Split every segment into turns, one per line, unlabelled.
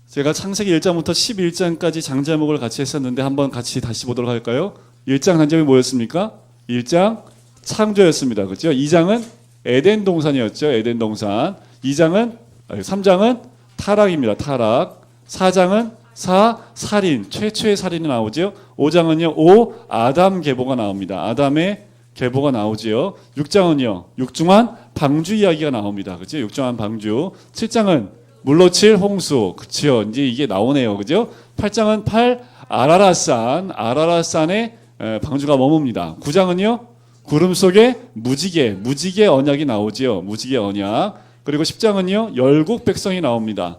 제가 창세기 1장부터 11장까지 장제목을 같이 했었는데 한번 같이 다시 보도록 할까요? 1장 장제목이 뭐였습니까? 1장 창조였습니다. 그렇죠? 2장은 에덴 동산이었죠. 에덴 동산. 3장은 타락입니다. 타락. 4장은 살인, 최초의 살인이 나오죠. 5장은요, 아담 계보가 나옵니다. 아담의 계보가 나오지요. 6장은요, 육중한 방주 이야기가 나옵니다. 그죠? 육중한 방주. 7장은 물로칠 홍수. 그죠? 이제 이게 나오네요. 그죠? 8장은 아라라산에 방주가 머뭅니다. 9장은요, 구름 속에 무지개 언약이 나오지요. 무지개 언약. 그리고 10장은요, 열국 백성이 나옵니다.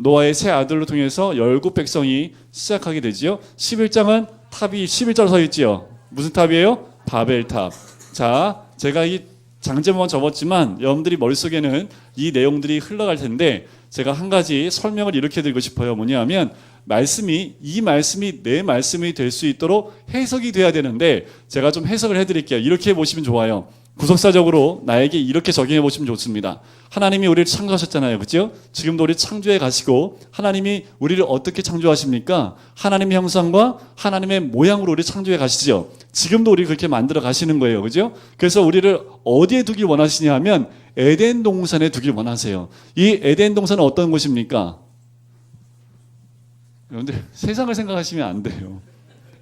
노아의 세 아들로 통해서 열국 백성이 시작하게 되지요. 11장은 탑이 11자로 서 있지요. 무슨 탑이에요? 바벨탑. 자, 제가 이 장제목만 접었지만 여러분들이 머릿속에는 이 내용들이 흘러갈 텐데 제가 한 가지 설명을 이렇게 드리고 싶어요. 뭐냐면 이 말씀이 내 말씀이 될 수 있도록 해석이 돼야 되는데 제가 좀 해석을 해드릴게요. 이렇게 보시면 좋아요. 구속사적으로 나에게 이렇게 적용해 보시면 좋습니다. 하나님이 우리를 창조하셨잖아요. 그렇죠? 지금도 우리 창조해 가시고 하나님이 우리를 어떻게 창조하십니까? 하나님의 형상과 하나님의 모양으로 우리를 창조해 가시죠. 지금도 우리를 그렇게 만들어 가시는 거예요. 그렇죠? 그래서 우리를 어디에 두길 원하시냐 하면 에덴 동산에 두길 원하세요. 이 에덴 동산은 어떤 곳입니까? 여러분들 세상을 생각하시면 안 돼요.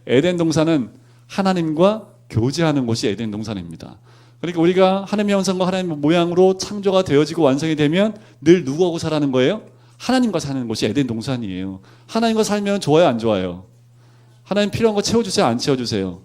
에덴 동산은 하나님과 교제하는 곳이 에덴 동산입니다. 그러니까 우리가 하나님의 형상과 하나님의 모양으로 창조가 되어지고 완성이 되면 늘 누구하고 살아는 거예요? 하나님과 사는 곳이 에덴 동산이에요. 하나님과 살면 좋아요, 안 좋아요? 하나님 필요한 거 채워주세요, 안 채워주세요?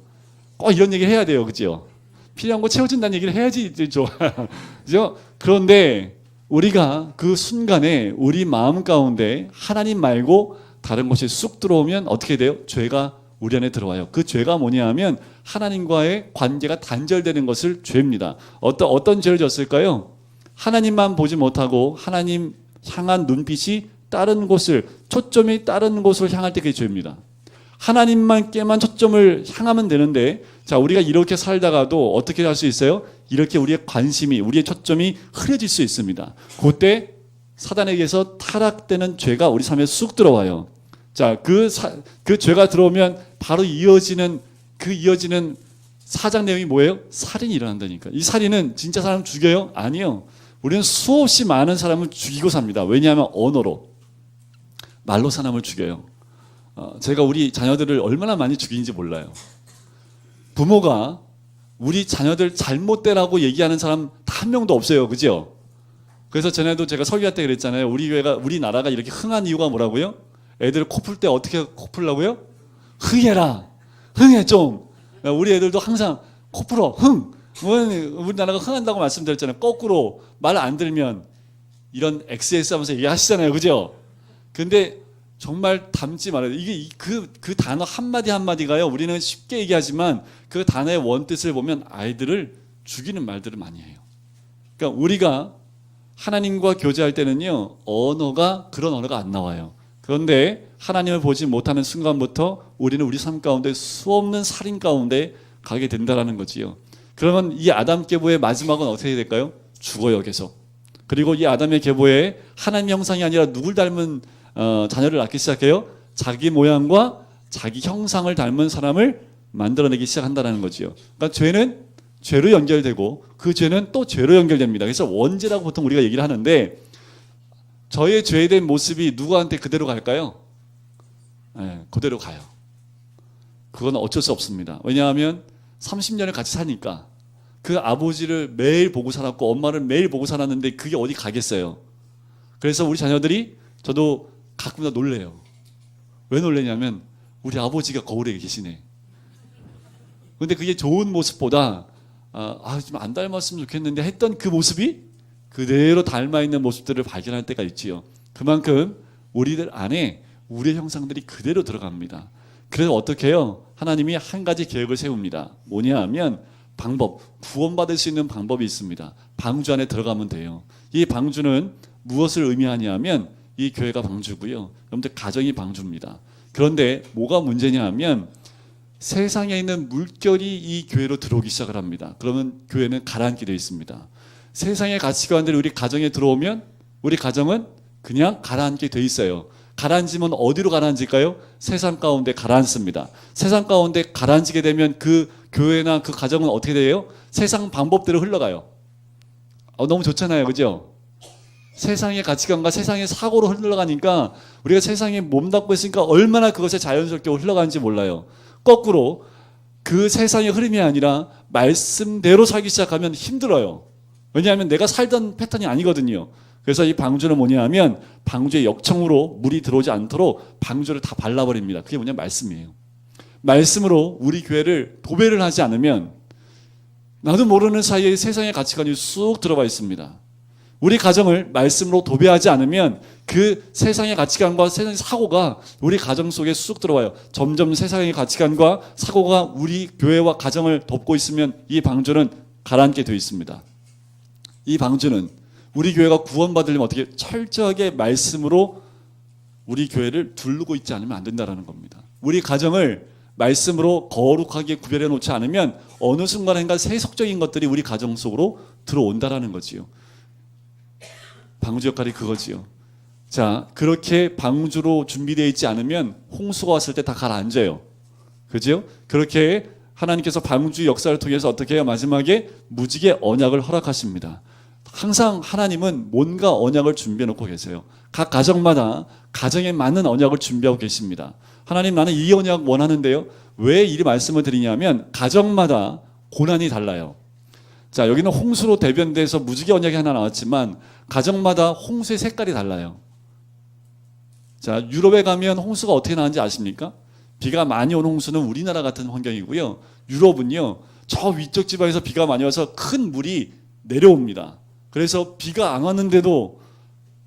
꼭 이런 얘기를 해야 돼요, 그죠? 필요한 거 채워준다는 얘기를 해야지 좋아요. 그죠? 그런데 우리가 그 순간에 우리 마음 가운데 하나님 말고 다른 것이 쑥 들어오면 어떻게 돼요? 죄가 우리 안에 들어와요. 그 죄가 뭐냐 하면 하나님과의 관계가 단절되는 것을 죄입니다. 어떤 죄를 졌을까요? 하나님만 보지 못하고 하나님 향한 눈빛이 다른 곳을, 초점이 다른 곳으로 향할 때 그게 죄입니다. 하나님만께만 초점을 향하면 되는데, 자, 우리가 이렇게 살다가도 어떻게 할 수 있어요? 이렇게 우리의 관심이, 우리의 초점이 흐려질 수 있습니다. 그때 사단에게서 타락되는 죄가 우리 삶에 쑥 들어와요. 자, 그 죄가 들어오면 바로 이어지는 4장 내용이 뭐예요? 살인이 일어난다니까. 이 살인은 진짜 사람 죽여요? 아니요. 우리는 수없이 많은 사람을 죽이고 삽니다. 왜냐하면 언어로, 말로 사람을 죽여요. 제가 우리 자녀들을 얼마나 많이 죽이는지 몰라요. 부모가 우리 자녀들 잘못되라고 얘기하는 사람 다 한 명도 없어요. 그죠? 그래서 전에도 제가 설교할 때 그랬잖아요. 우리나라가 이렇게 흥한 이유가 뭐라고요? 애들 코 풀 때 어떻게 코 풀라고요? 흥해라. 흥해 좀. 우리 애들도 항상 코 풀어. 흥. 우리나라가 흥한다고 말씀드렸잖아요. 거꾸로 말 안 들으면 이런 XS 하면서 얘기하시잖아요. 그죠? 근데 정말 담지 말아요. 이게 그 단어 한마디 한마디가요. 우리는 쉽게 얘기하지만 그 단어의 원뜻을 보면 아이들을 죽이는 말들을 많이 해요. 그러니까 우리가 하나님과 교제할 때는요. 그런 언어가 안 나와요. 그런데 하나님을 보지 못하는 순간부터 우리는 우리 삶 가운데 수없는 살인 가운데 가게 된다라는 거지요. 그러면 이 아담 계보의 마지막은 어떻게 될까요? 죽어요, 계속. 그리고 이 아담의 계보에 하나님 형상이 아니라 누굴 닮은 자녀를 낳기 시작해요? 자기 모양과 자기 형상을 닮은 사람을 만들어내기 시작한다는 거지요. 그러니까 죄는 죄로 연결되고 그 죄는 또 죄로 연결됩니다. 그래서 원죄라고 보통 우리가 얘기를 하는데 저의 죄된 모습이 누구한테 그대로 갈까요? 네, 그대로 가요. 그건 어쩔 수 없습니다. 왜냐하면 30년을 같이 사니까 그 아버지를 매일 보고 살았고 엄마를 매일 보고 살았는데 그게 어디 가겠어요. 그래서 우리 자녀들이 저도 가끔 다 놀래요. 왜 놀래냐면 우리 아버지가 거울에 계시네. 근데 그게 좋은 모습보다 좀 안 닮았으면 좋겠는데 했던 그 모습이 그대로 닮아있는 모습들을 발견할 때가 있지요. 그만큼 우리들 안에 우리의 형상들이 그대로 들어갑니다. 그래서 어떻게 해요? 하나님이 한 가지 계획을 세웁니다. 뭐냐 하면 구원받을 수 있는 방법이 있습니다. 방주 안에 들어가면 돼요. 이 방주는 무엇을 의미하냐 하면 이 교회가 방주고요. 여러분들 가정이 방주입니다. 그런데 뭐가 문제냐 하면 세상에 있는 물결이 이 교회로 들어오기 시작을 합니다. 그러면 교회는 가라앉게 되어 있습니다. 세상의 가치관들이 우리 가정에 들어오면 우리 가정은 그냥 가라앉게 돼 있어요. 가라앉으면 어디로 가라앉을까요? 세상 가운데 가라앉습니다. 세상 가운데 가라앉게 되면 그 교회나 그 가정은 어떻게 돼요? 세상 방법대로 흘러가요. 너무 좋잖아요, 그죠? 세상의 가치관과 세상의 사고로 흘러가니까 우리가 세상에 몸담고 있으니까 얼마나 그것에 자연스럽게 흘러가는지 몰라요. 거꾸로 그 세상의 흐름이 아니라 말씀대로 살기 시작하면 힘들어요. 왜냐하면 내가 살던 패턴이 아니거든요. 그래서 이 방주는 뭐냐 하면 방주의 역청으로 물이 들어오지 않도록 방주를 다 발라버립니다. 그게 뭐냐, 말씀이에요. 말씀으로 우리 교회를 도배를 하지 않으면 나도 모르는 사이에 세상의 가치관이 쑥 들어와 있습니다. 우리 가정을 말씀으로 도배하지 않으면 그 세상의 가치관과 세상의 사고가 우리 가정 속에 쑥 들어와요. 점점 세상의 가치관과 사고가 우리 교회와 가정을 덮고 있으면 이 방주는 가라앉게 되어 있습니다. 이 방주는 우리 교회가 구원받으려면 어떻게 철저하게 말씀으로 우리 교회를 두르고 있지 않으면 안 된다는 겁니다. 우리 가정을 말씀으로 거룩하게 구별해 놓지 않으면 어느 순간인가 세속적인 것들이 우리 가정 속으로 들어온다라는 거지요. 방주 역할이 그거지요. 자, 그렇게 방주로 준비되어 있지 않으면 홍수가 왔을 때 다 가라앉아요. 그죠? 그렇게 하나님께서 방주 역사를 통해서 어떻게 해요? 마지막에 무지개 언약을 허락하십니다. 항상 하나님은 뭔가 언약을 준비해 놓고 계세요. 각 가정마다 가정에 맞는 언약을 준비하고 계십니다. 하나님, 나는 이 언약 원하는데요. 왜 이 말씀을 드리냐면 가정마다 고난이 달라요. 자, 여기는 홍수로 대변돼서 무지개 언약이 하나 나왔지만 가정마다 홍수의 색깔이 달라요. 자, 유럽에 가면 홍수가 어떻게 나는지 아십니까? 비가 많이 오는 홍수는 우리나라 같은 환경이고요. 유럽은요, 저 위쪽 지방에서 비가 많이 와서 큰 물이 내려옵니다. 그래서 비가 안 왔는데도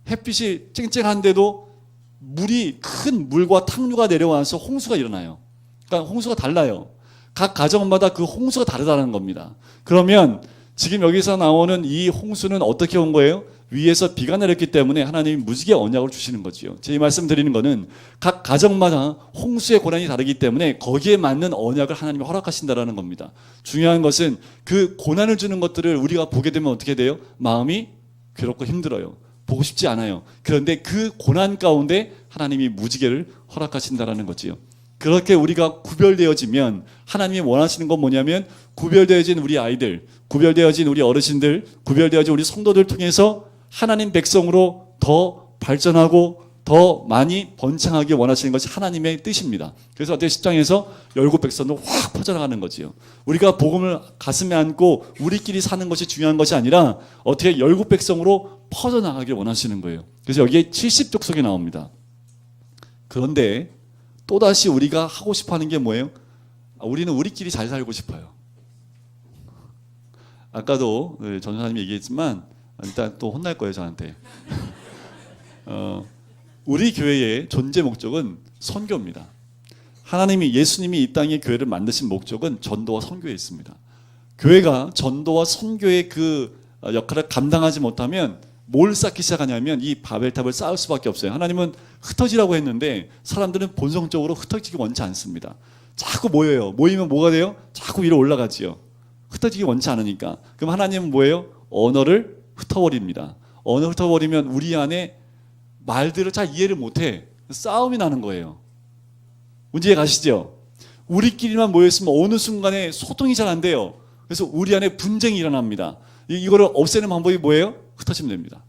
햇빛이 쨍쨍한데도 물이 큰 물과 탕류가 내려와서 홍수가 일어나요. 그러니까 홍수가 달라요. 각 가정마다 그 홍수가 다르다는 겁니다. 그러면 지금 여기서 나오는 이 홍수는 어떻게 온 거예요? 위에서 비가 내렸기 때문에 하나님이 무지개 언약을 주시는 거지요. 제 말씀 드리는 거는 각 가정마다 홍수의 고난이 다르기 때문에 거기에 맞는 언약을 하나님이 허락하신다라는 겁니다. 중요한 것은 그 고난을 주는 것들을 우리가 보게 되면 어떻게 돼요? 마음이 괴롭고 힘들어요. 보고 싶지 않아요. 그런데 그 고난 가운데 하나님이 무지개를 허락하신다라는 거지요. 그렇게 우리가 구별되어지면 하나님이 원하시는 건 뭐냐면 구별되어진 우리 아이들, 구별되어진 우리 어르신들, 구별되어진 우리 성도들 통해서 하나님 백성으로 더 발전하고 더 많이 번창하게 원하시는 것이 하나님의 뜻입니다. 그래서 어떻게 10장에서 열국 백성도 확 퍼져나가는 거지요. 우리가 복음을 가슴에 안고 우리끼리 사는 것이 중요한 것이 아니라 어떻게 열국 백성으로 퍼져나가길 원하시는 거예요. 그래서 여기에 70족속이 나옵니다. 그런데 또다시 우리가 하고 싶어하는 게 뭐예요? 우리는 우리끼리 잘 살고 싶어요. 아까도 전사님이 얘기했지만 일단 또 혼날 거예요, 저한테. 우리 교회의 존재 목적은 선교입니다. 하나님이, 예수님이 이 땅에 교회를 만드신 목적은 전도와 선교에 있습니다. 교회가 전도와 선교의 그 역할을 감당하지 못하면 뭘 쌓기 시작하냐면 이 바벨탑을 쌓을 수밖에 없어요. 하나님은 흩어지라고 했는데 사람들은 본성적으로 흩어지기 원치 않습니다. 자꾸 모여요. 모이면 뭐가 돼요? 자꾸 위로 올라가지요. 흩어지기 원치 않으니까. 그럼 하나님은 뭐예요? 언어를 흩어버립니다. 언어를 흩어버리면 우리 안에 말들을 잘 이해를 못해. 싸움이 나는 거예요. 문제 가시죠? 우리끼리만 모여있으면 어느 순간에 소통이 잘 안 돼요. 그래서 우리 안에 분쟁이 일어납니다. 이거를 없애는 방법이 뭐예요? 흩어지면 됩니다.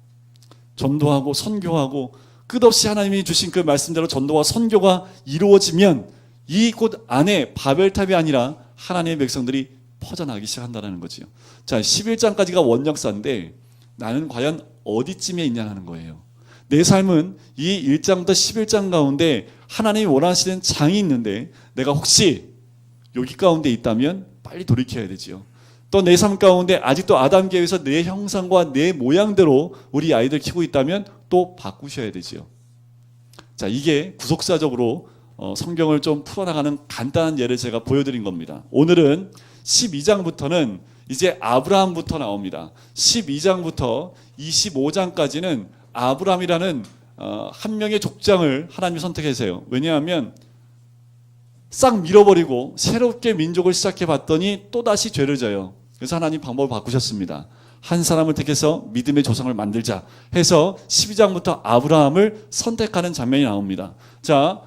전도하고 선교하고 끝없이 하나님이 주신 그 말씀대로 전도와 선교가 이루어지면 이곳 안에 바벨탑이 아니라 하나님의 백성들이 퍼져나가기 시작한다는 거지요. 자, 11장까지가 원역사인데 나는 과연 어디쯤에 있냐는 거예요. 내 삶은 이 1장부터 11장 가운데 하나님이 원하시는 장이 있는데 내가 혹시 여기 가운데 있다면 빨리 돌이켜야 되지요. 또 내 삶 가운데 아직도 아담 계획에서 내 형상과 내 모양대로 우리 아이들 키우고 있다면 또 바꾸셔야 되지요. 자, 이게 구속사적으로 성경을 좀 풀어나가는 간단한 예를 제가 보여드린 겁니다. 오늘은 12장부터는 이제 아브라함부터 나옵니다. 12장부터 25장까지는 아브라함이라는 한 명의 족장을 하나님이 선택하세요. 왜냐하면 싹 밀어버리고 새롭게 민족을 시작해 봤더니 또다시 죄를 져요. 그래서 하나님 방법을 바꾸셨습니다. 한 사람을 택해서 믿음의 조상을 만들자 해서 12장부터 아브라함을 선택하는 장면이 나옵니다. 자,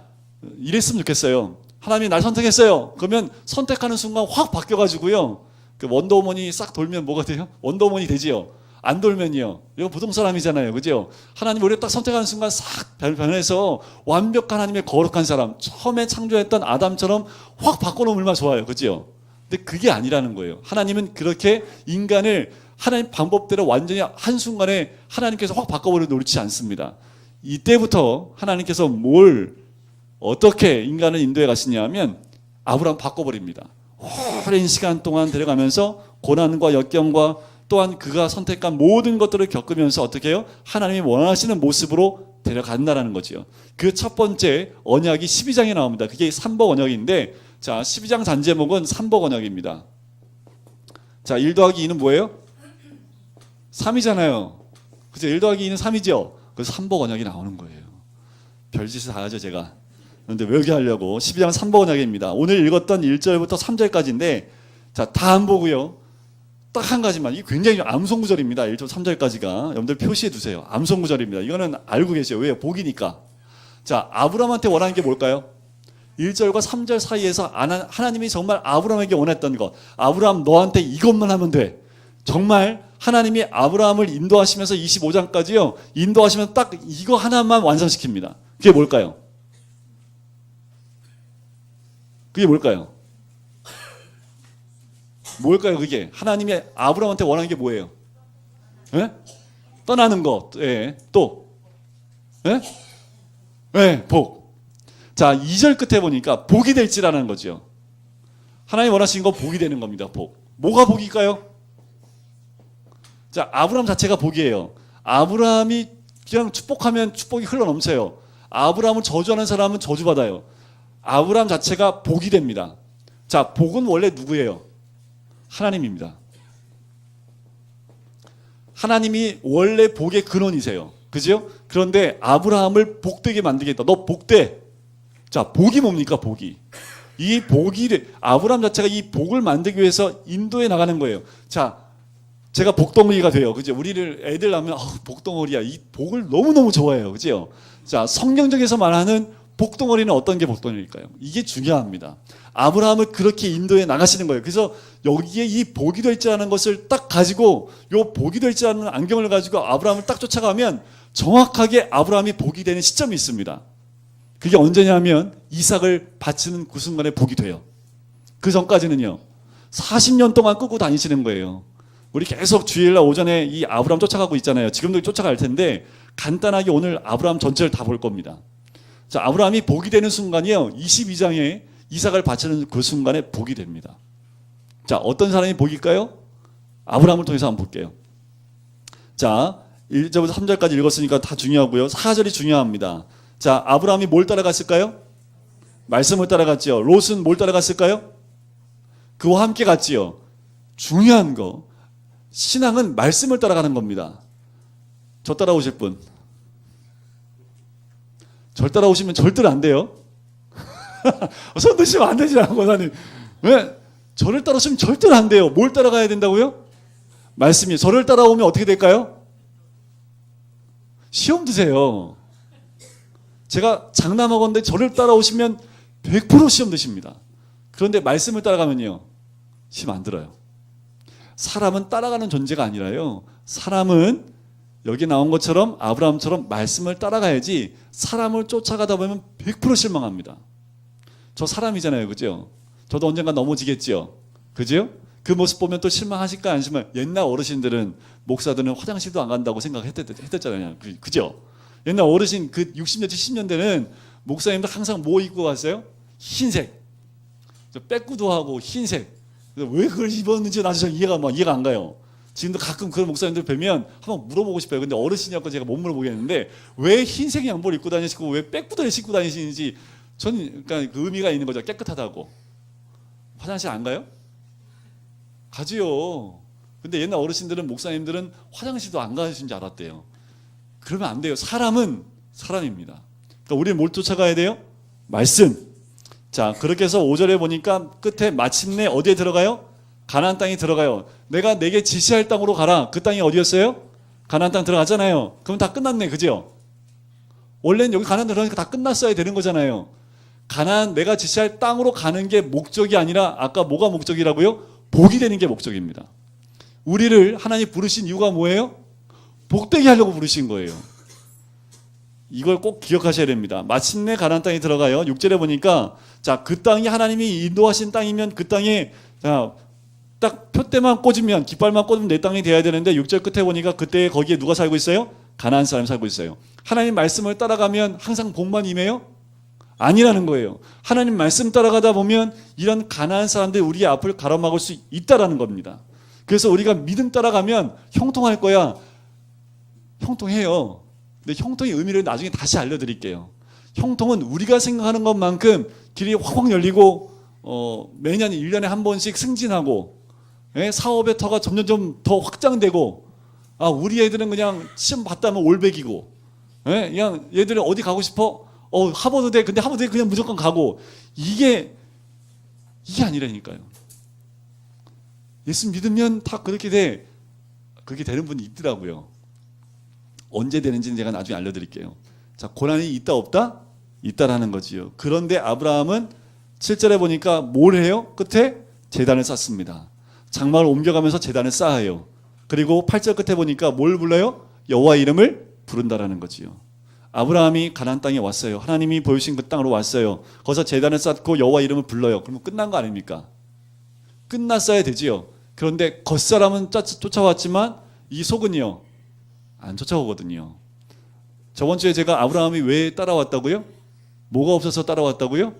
이랬으면 좋겠어요. 하나님이 날 선택했어요. 그러면 선택하는 순간 확 바뀌어가지고요. 그 원더우먼이 싹 돌면 뭐가 돼요? 원더우먼이 되지요. 안 돌면요. 이거 보통 사람이잖아요. 그죠? 하나님 우리를 딱 선택하는 순간 싹 변해서 완벽한 하나님의 거룩한 사람, 처음에 창조했던 아담처럼 확 바꿔놓으면 얼마나 좋아요. 그죠? 근데 그게 아니라는 거예요. 하나님은 그렇게 인간을 하나님 방법대로 완전히 한순간에 하나님께서 확 바꿔버려 놓지 않습니다. 이때부터 하나님께서 어떻게 인간을 인도해 가시냐면 아브라함 바꿔버립니다. 오랜 시간 동안 데려가면서 고난과 역경과 또한 그가 선택한 모든 것들을 겪으면서 어떻게 해요? 하나님이 원하시는 모습으로 데려간다라는 거죠. 그 첫 번째 언약이 12장에 나옵니다. 그게 삼복 언약인데, 자, 12장 잔제목은 삼복 언약입니다. 자, 1 더하기 2는 뭐예요? 3이잖아요. 그죠? 1 더하기 2는 3이죠. 그래서 삼복 언약이 나오는 거예요. 별짓을 다 하죠, 제가. 그런데 외우게 하려고 12장 삼복 언약입니다. 오늘 읽었던 1절부터 3절까지인데, 자, 다 안 보고요. 딱 한 가지만. 이게 굉장히 암송구절입니다. 1절 3절까지가. 여러분들 표시해 두세요. 암송구절입니다. 이거는 알고 계세요. 왜요? 복이니까. 자, 아브라함한테 원하는 게 뭘까요? 1절과 3절 사이에서 하나님이 정말 아브라함에게 원했던 것. 아브라함 너한테 이것만 하면 돼. 정말 하나님이 아브라함을 인도하시면서 25장까지요. 인도하시면서 딱 이거 하나만 완성시킵니다. 그게 뭘까요? 그게 뭘까요? 뭘까요, 그게? 하나님이 아브라함한테 원하는 게 뭐예요? 예? 떠나는 것. 예. 또. 예? 예, 복. 자, 2절 끝에 보니까 복이 될지라는 거죠. 하나님 원하시는 건 복이 되는 겁니다, 복. 뭐가 복일까요? 자, 아브라함 자체가 복이에요. 아브라함이 그냥 축복하면 축복이 흘러넘쳐요. 아브라함을 저주하는 사람은 저주받아요. 아브라함 자체가 복이 됩니다. 자, 복은 원래 누구예요? 하나님입니다. 하나님이 원래 복의 근원이세요. 그죠? 그런데 아브라함을 복되게 만들겠다. 너 복돼. 자, 복이 뭡니까? 복이. 이 복이, 아브라함 자체가 이 복을 만들기 위해서 인도해 나가는 거예요. 자, 제가 복덩어리가 돼요. 그죠? 우리를 애들 낳으면 복덩어리야. 이 복을 너무너무 좋아해요. 그죠? 자, 성경적에서 말하는 복덩어리는 어떤 게 복덩어리일까요? 이게 중요합니다. 아브라함을 그렇게 인도해 나가시는 거예요. 그래서 여기에 이 복이 될지라는 것을 딱 가지고, 요 복이 될지라는 안경을 가지고 아브라함을 딱 쫓아가면 정확하게 아브라함이 복이 되는 시점이 있습니다. 그게 언제냐면 이삭을 바치는 그 순간에 복이 돼요. 그 전까지는요, 40년 동안 끌고 다니시는 거예요. 우리 계속 주일날 오전에 이 아브라함 쫓아가고 있잖아요. 지금도 쫓아갈 텐데 간단하게 오늘 아브라함 전체를 다 볼 겁니다. 자, 아브라함이 복이 되는 순간이요, 22장에 이삭을 바치는 그 순간에 복이 됩니다. 자, 어떤 사람이 복일까요? 아브라함을 통해서 한번 볼게요. 자, 1절부터 3절까지 읽었으니까 다 중요하고요. 4절이 중요합니다. 자, 아브라함이 뭘 따라갔을까요? 말씀을 따라갔지요. 롯은 뭘 따라갔을까요? 그와 함께 갔지요. 중요한 거, 신앙은 말씀을 따라가는 겁니다. 저 따라오실 분? 절 따라오시면 절대로 안 돼요. 손 드시면 안 되지 않고 나는. 왜? 저를 따라오시면 절대로 안 돼요. 뭘 따라가야 된다고요? 말씀이. 저를 따라오면 어떻게 될까요? 시험 드세요. 제가 장담하건대 저를 따라오시면 100% 시험 드십니다. 그런데 말씀을 따라가면요, 시험 안 들어요. 사람은 따라가는 존재가 아니라요, 사람은 여기 나온 것처럼 아브라함처럼 말씀을 따라가야지, 사람을 쫓아가다 보면 100% 실망합니다. 저 사람이잖아요. 그죠? 저도 언젠가 넘어지겠죠. 그죠? 그 모습 보면 또 실망하실까 안 실망? 옛날 어르신들은, 목사들은 화장실도 안 간다고 생각했잖아요. 그죠? 옛날 어르신 그 60년대 70년대는 목사님들 항상 뭐 입고 갔어요? 흰색. 빼꾸도 하고 흰색. 왜 그걸 입었는지 나도 이해가 안 가요. 지금도 가끔 그런 목사님들 뵈면 한번 물어보고 싶어요. 근데 어르신이었고 제가 못 물어보겠는데, 왜 흰색 양복을 입고 다니시고 왜 빼꾸도를 신고 다니시는지 저는, 그러니까 그 의미가 있는 거죠. 깨끗하다고. 화장실 안 가요? 가지요. 근데 옛날 어르신들은, 목사님들은 화장실도 안 가시는 줄 알았대요. 그러면 안 돼요. 사람은 사람입니다. 그러니까 우리는 뭘 쫓아가야 돼요? 말씀. 자, 그렇게 해서 5절에 보니까 끝에 마침내 어디에 들어가요? 가나안 땅에 들어가요. 내가 내게 지시할 땅으로 가라. 그 땅이 어디였어요? 가나안 땅 들어가잖아요. 그럼 다 끝났네, 그죠? 원래는 여기 가나안 들어가니까 다 끝났어야 되는 거잖아요. 가나안 내가 지시할 땅으로 가는 게 목적이 아니라 아까 뭐가 목적이라고요? 복이 되는 게 목적입니다. 우리를 하나님 부르신 이유가 뭐예요? 복되게 하려고 부르신 거예요. 이걸 꼭 기억하셔야 됩니다. 마침내 가나안 땅에 들어가요. 6절에 보니까 자, 그 땅이 하나님이 인도하신 땅이면 그 땅에 자, 딱 표대만 꽂으면 깃발만 꽂으면 내 땅이 돼야 되는데 6절 끝에 보니까 그때 거기에 누가 살고 있어요? 가나안 사람이 살고 있어요. 하나님 말씀을 따라가면 항상 복만 임해요? 아니라는 거예요. 하나님 말씀 따라가다 보면 이런 가나안 사람들이 우리의 앞을 가로막을 수 있다라는 겁니다. 그래서 우리가 믿음 따라가면 형통할 거야. 형통해요. 근데 형통의 의미를 나중에 다시 알려드릴게요. 형통은 우리가 생각하는 것만큼 길이 확확 열리고 매년 1년에 한 번씩 승진하고 사업의 터가 점점 더 확장되고 우리 애들은 그냥 시험 봤다면 올백이고 그냥 얘들은 어디 가고 싶어? 하버드대. 근데 하버드대 그냥 무조건 가고 이게 아니라니까요. 예수 믿으면 다 그렇게 되는 분이 있더라고요. 언제 되는지는 제가 나중에 알려드릴게요. 자, 고난이 있다 없다? 있다라는 거지요. 그런데 아브라함은 7절에 보니까 뭘 해요? 끝에 제단을 쌓습니다. 장막을 옮겨가면서 제단을 쌓아요. 그리고 8절 끝에 보니까 뭘 불러요? 여호와 이름을 부른다라는 거지요. 아브라함이 가나안 땅에 왔어요. 하나님이 보여주신 그 땅으로 왔어요. 거기서 제단을 쌓고 여호와 이름을 불러요. 그러면 끝난 거 아닙니까? 끝났어야 되지요. 그런데 겉사람은 쫓아왔지만 이 속은요 안 쫓아오거든요. 저번 주에 제가 아브라함이 왜 따라왔다고요? 뭐가 없어서 따라왔다고요?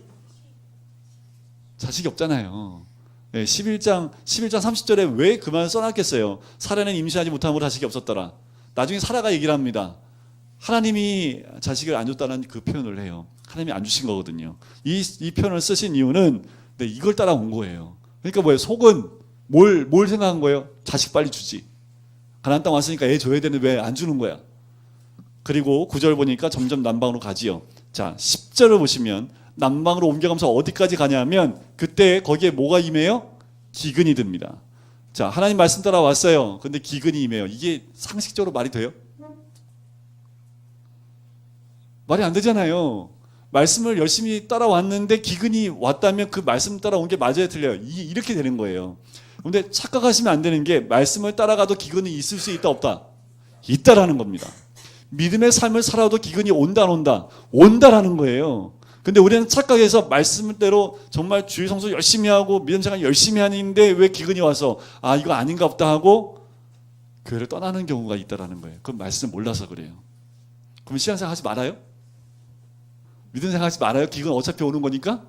자식이 없잖아요. 11장 30절에 왜 그 말을 써놨겠어요? 사라는 임신하지 못함으로 자식이 없었더라. 나중에 사라가 얘기를 합니다. 하나님이 자식을 안 줬다는 그 표현을 해요. 하나님이 안 주신 거거든요. 이 표현을 쓰신 이유는 이걸 따라온 거예요. 그러니까 뭐예요? 속은 뭘 생각한 거예요? 자식 빨리 주지. 가나안 땅 왔으니까 애 줘야 되는데 왜 안 주는 거야? 그리고 9절 보니까 점점 남방으로 가지요. 자, 10절을 보시면 남방으로 옮겨가면서 어디까지 가냐면 그때 거기에 뭐가 임해요? 기근이 듭니다. 자, 하나님 말씀 따라 왔어요. 근데 기근이 임해요. 이게 상식적으로 말이 돼요? 말이 안 되잖아요. 말씀을 열심히 따라왔는데 기근이 왔다면 그 말씀 따라온 게 맞아야 틀려요. 이렇게 되는 거예요. 그런데 착각하시면 안 되는 게 말씀을 따라가도 기근이 있을 수 있다 없다? 있다라는 겁니다. 믿음의 삶을 살아도 기근이 온다 안 온다? 온다라는 거예요. 근데 우리는 착각해서 말씀대로 정말 주일 성수 열심히 하고 믿음 생활 열심히 하는데 왜 기근이 와서 이거 아닌가 보다 하고 교회를 떠나는 경우가 있다라는 거예요. 그건 말씀을 몰라서 그래요. 그럼 신앙생활 하지 말아요? 믿음 생활 하지 말아요? 기근 어차피 오는 거니까?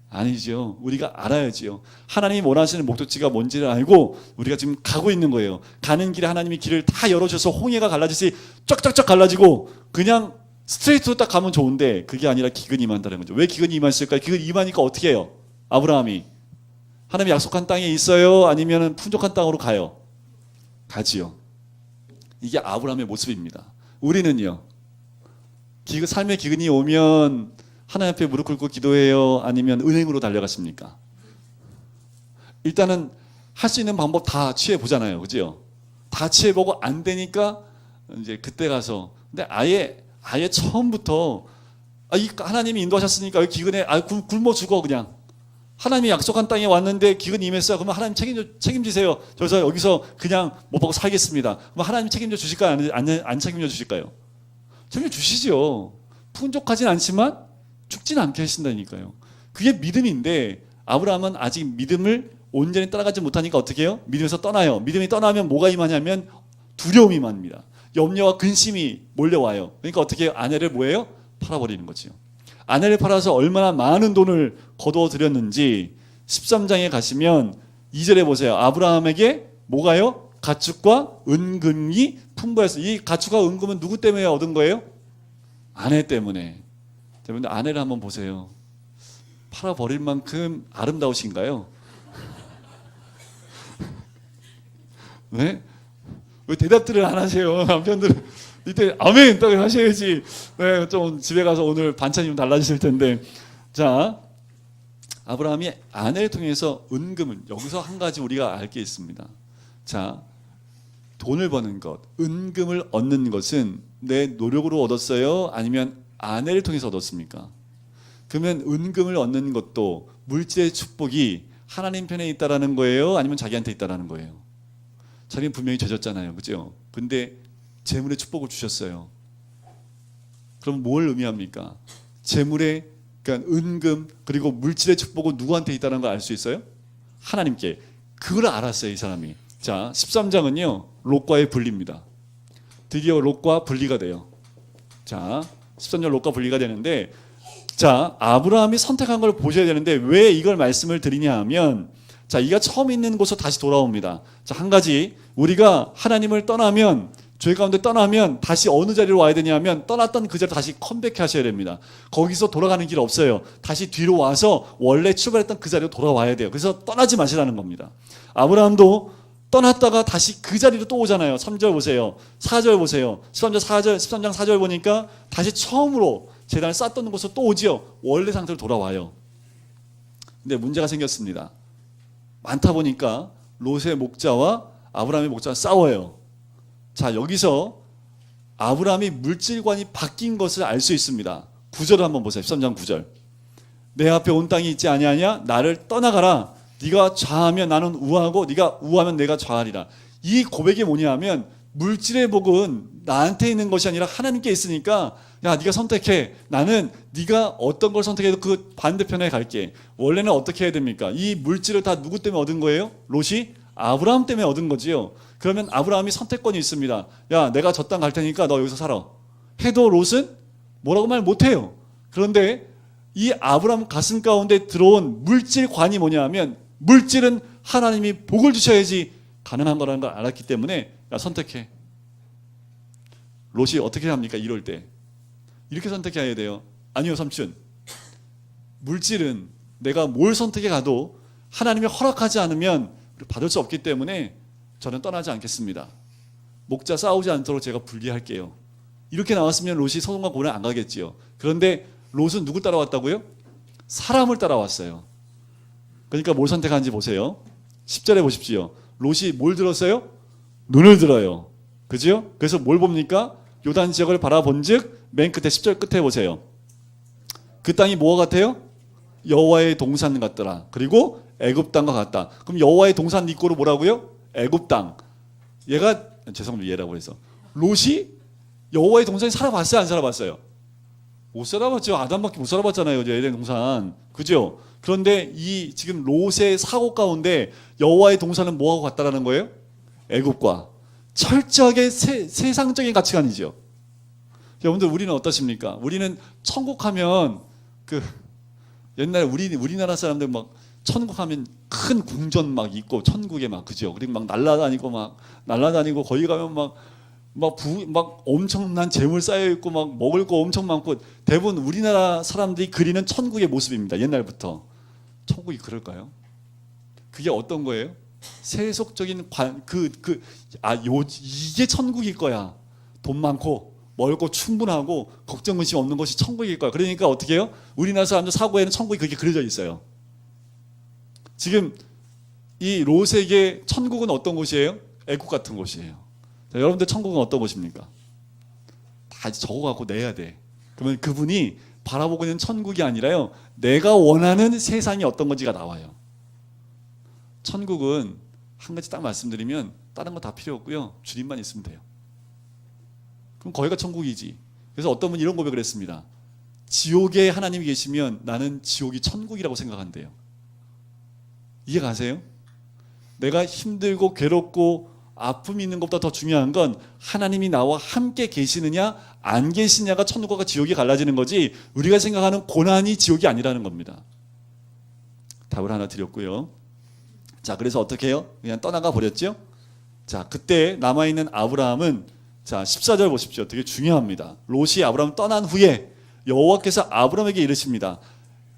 아니죠. 우리가 알아야지요. 하나님이 원하시는 목적지가 뭔지를 알고 우리가 지금 가고 있는 거예요. 가는 길에 하나님이 길을 다 열어주셔서 홍해가 갈라지듯이 쫙쫙쫙 갈라지고 그냥 스트레이트로 딱 가면 좋은데 그게 아니라 기근이 임한다는 거죠. 왜 기근이 임했을까요? 기근이 임하니까 어떻게 해요? 아브라함이 하나님이 약속한 땅에 있어요? 아니면 풍족한 땅으로 가요? 가지요. 이게 아브라함의 모습입니다. 우리는요. 삶의 기근이 오면 하나님 앞에 무릎 꿇고 기도해요? 아니면 은행으로 달려가십니까? 일단은 할 수 있는 방법 다 취해보잖아요. 그죠? 다 취해보고 안 되니까 이제 그때 가서 근데 아예 처음부터 하나님이 인도하셨으니까 여기 기근에 굶어 죽어 그냥. 하나님이 약속한 땅에 왔는데 기근이 임했어요. 그러면 하나님 책임지세요. 그래서 여기서 그냥 못 받고 살겠습니다. 그럼 하나님 책임져 주실까요? 안 책임져 주실까요? 책임져 주시죠. 풍족하진 않지만 죽진 않게 하신다니까요. 그게 믿음인데 아브라함은 아직 믿음을 온전히 따라가지 못하니까 어떻게 해요? 믿음에서 떠나요. 믿음이 떠나면 뭐가 임하냐면 두려움이 임합니다. 염려와 근심이 몰려와요. 그러니까 어떻게 해요? 아내를 뭐예요? 팔아버리는 거죠. 아내를 팔아서 얼마나 많은 돈을 거두어 들였는지 13장에 가시면 2절에 보세요. 아브라함에게 뭐가요? 가축과 은금이 풍부해서 이 가축과 은금은 누구 때문에 얻은 거예요? 아내 때문에. 여러분들 아내를 한번 보세요. 팔아버릴 만큼 아름다우신가요? 네? 왜 대답들을 안 하세요? 남편들은 이때 아멘 딱 하셔야지. 네, 좀 집에 가서 오늘 반찬이 좀 달라지실 텐데. 자, 아브라함이 아내를 통해서 은금을, 여기서 한 가지 우리가 알 게 있습니다. 자, 돈을 버는 것, 은금을 얻는 것은 내 노력으로 얻었어요? 아니면 아내를 통해서 얻었습니까? 그러면 은금을 얻는 것도 물질의 축복이 하나님 편에 있다라는 거예요? 아니면 자기한테 있다라는 거예요? 자기는 분명히 져졌잖아요, 그죠? 근데 재물의 축복을 주셨어요. 그럼 뭘 의미합니까? 재물의, 그러니까 은금 그리고 물질의 축복은 누구한테 있다는 걸 알 수 있어요? 하나님께. 그걸 알았어요, 이 사람이. 자, 13장은요 롯과의 분리입니다. 드디어 롯과 분리가 돼요. 자, 13장 롯과 분리가 되는데, 자, 아브라함이 선택한 걸 보셔야 되는데 왜 이걸 말씀을 드리냐 하면, 자, 이가 처음 있는 곳으로 다시 돌아옵니다. 자, 한 가지, 우리가 하나님을 떠나면, 죄 가운데 떠나면 다시 어느 자리로 와야 되냐면 떠났던 그 자리로 다시 컴백하셔야 됩니다. 거기서 돌아가는 길 없어요. 다시 뒤로 와서 원래 출발했던 그 자리로 돌아와야 돼요. 그래서 떠나지 마시라는 겁니다. 아브라함도 떠났다가 다시 그 자리로 또 오잖아요. 3절 보세요. 4절 보세요. 13장 4절, 13장 4절 보니까 다시 처음으로 제단을 쌓던 곳으로 또 오지요. 원래 상태로 돌아와요. 근데 문제가 생겼습니다. 많다 보니까 롯의 목자와 아브라함의 목자가 싸워요. 자, 여기서 아브라함이 물질관이 바뀐 것을 알 수 있습니다. 9절을 한번 보세요. 13장 9절. 내 앞에 온 땅이 있지 아니하냐? 나를 떠나가라. 네가 좌하면 나는 우하고 네가 우하면 내가 좌하리라. 이 고백이 뭐냐면 물질의 복은 나한테 있는 것이 아니라 하나님께 있으니까 야, 네가 선택해. 나는 네가 어떤 걸 선택해도 그 반대편에 갈게. 원래는 어떻게 해야 됩니까? 이 물질을 다 누구 때문에 얻은 거예요? 롯이 아브라함 때문에 얻은 거지요. 그러면 아브라함이 선택권이 있습니다. 야, 내가 저 땅 갈 테니까 너 여기서 살아. 해도 롯은 뭐라고 말 못해요. 그런데 이 아브라함 가슴 가운데 들어온 물질관이 뭐냐 하면 물질은 하나님이 복을 주셔야지 가능한 거라는 걸 알았기 때문에 야, 선택해. 롯이 어떻게 합니까? 이럴 때 이렇게 선택해야 돼요. 아니요, 삼촌. 물질은 내가 뭘 선택해 가도 하나님이 허락하지 않으면 받을 수 없기 때문에 저는 떠나지 않겠습니다. 목자 싸우지 않도록 제가 분리할게요. 이렇게 나왔으면 롯이 소돔과 고모라에 안 가겠지요. 그런데 롯은 누굴 따라왔다고요? 사람을 따라왔어요. 그러니까 뭘 선택하는지 보세요. 10절에 보십시오. 롯이 뭘 들었어요? 눈을 들어요. 그죠? 그래서 뭘 봅니까? 요단 지역을 바라본즉 맨 끝에 10절 끝에 보세요. 그 땅이 뭐와 같아요? 여호와의 동산 같더라. 그리고 애굽 땅과 같다. 그럼 여호와의 동산 이꼬로 뭐라고요? 애굽 땅. 얘가 죄송합니다. 얘라고 해서 롯이 여호와의 동산에 살아봤어요? 안 살아봤어요? 못 살아봤죠. 아담밖에 못 살아봤잖아요. 에덴 동산. 그죠? 그런데 이 지금 롯의 사고 가운데 여호와의 동산은 뭐하고 같다라는 거예요? 애굽과 철저하게 세상적인 가치관이죠. 여러분들 우리는 어떠십니까? 우리는 천국하면 그 옛날에 우리나라 사람들 막 천국 하면 큰 궁전 막 있고 천국에 막 그죠? 그리고 막 날라다니고 거기 가면 막 엄청난 재물 쌓여 있고 막 먹을 거 엄청 많고 대부분 우리나라 사람들이 그리는 천국의 모습입니다. 옛날부터. 천국이 그럴까요? 그게 어떤 거예요? 세속적인 이게 천국일 거야. 돈 많고 먹을 거 충분하고 걱정 근심 없는 것이 천국일 거야. 그러니까 어떻게 해요? 우리나라 사람들 사고에는 천국이 그렇게 그려져 있어요. 지금 이 롯에게 천국은 어떤 곳이에요? 애국 같은 곳이에요. 자, 여러분들 천국은 어떤 곳입니까? 다 적어갖고 내야 돼. 그러면 그분이 바라보고 있는 천국이 아니라요, 내가 원하는 세상이 어떤 건지가 나와요. 천국은 한 가지 딱 말씀드리면 다른 거 다 필요 없고요, 주님만 있으면 돼요. 그럼 거기가 천국이지. 그래서 어떤 분이 이런 고백을 했습니다. 지옥에 하나님이 계시면 나는 지옥이 천국이라고 생각한대요. 이해 가세요? 내가 힘들고 괴롭고 아픔이 있는 것보다 더 중요한 건 하나님이 나와 함께 계시느냐 안 계시냐가 천국과 지옥이 갈라지는 거지, 우리가 생각하는 고난이 지옥이 아니라는 겁니다. 답을 하나 드렸고요. 자, 그래서 어떻게 해요? 그냥 떠나가 버렸죠. 자, 그때 남아있는 아브라함은, 자 14절 보십시오. 되게 중요합니다. 롯이 아브라함 떠난 후에 여호와께서 아브라함에게 이르십니다.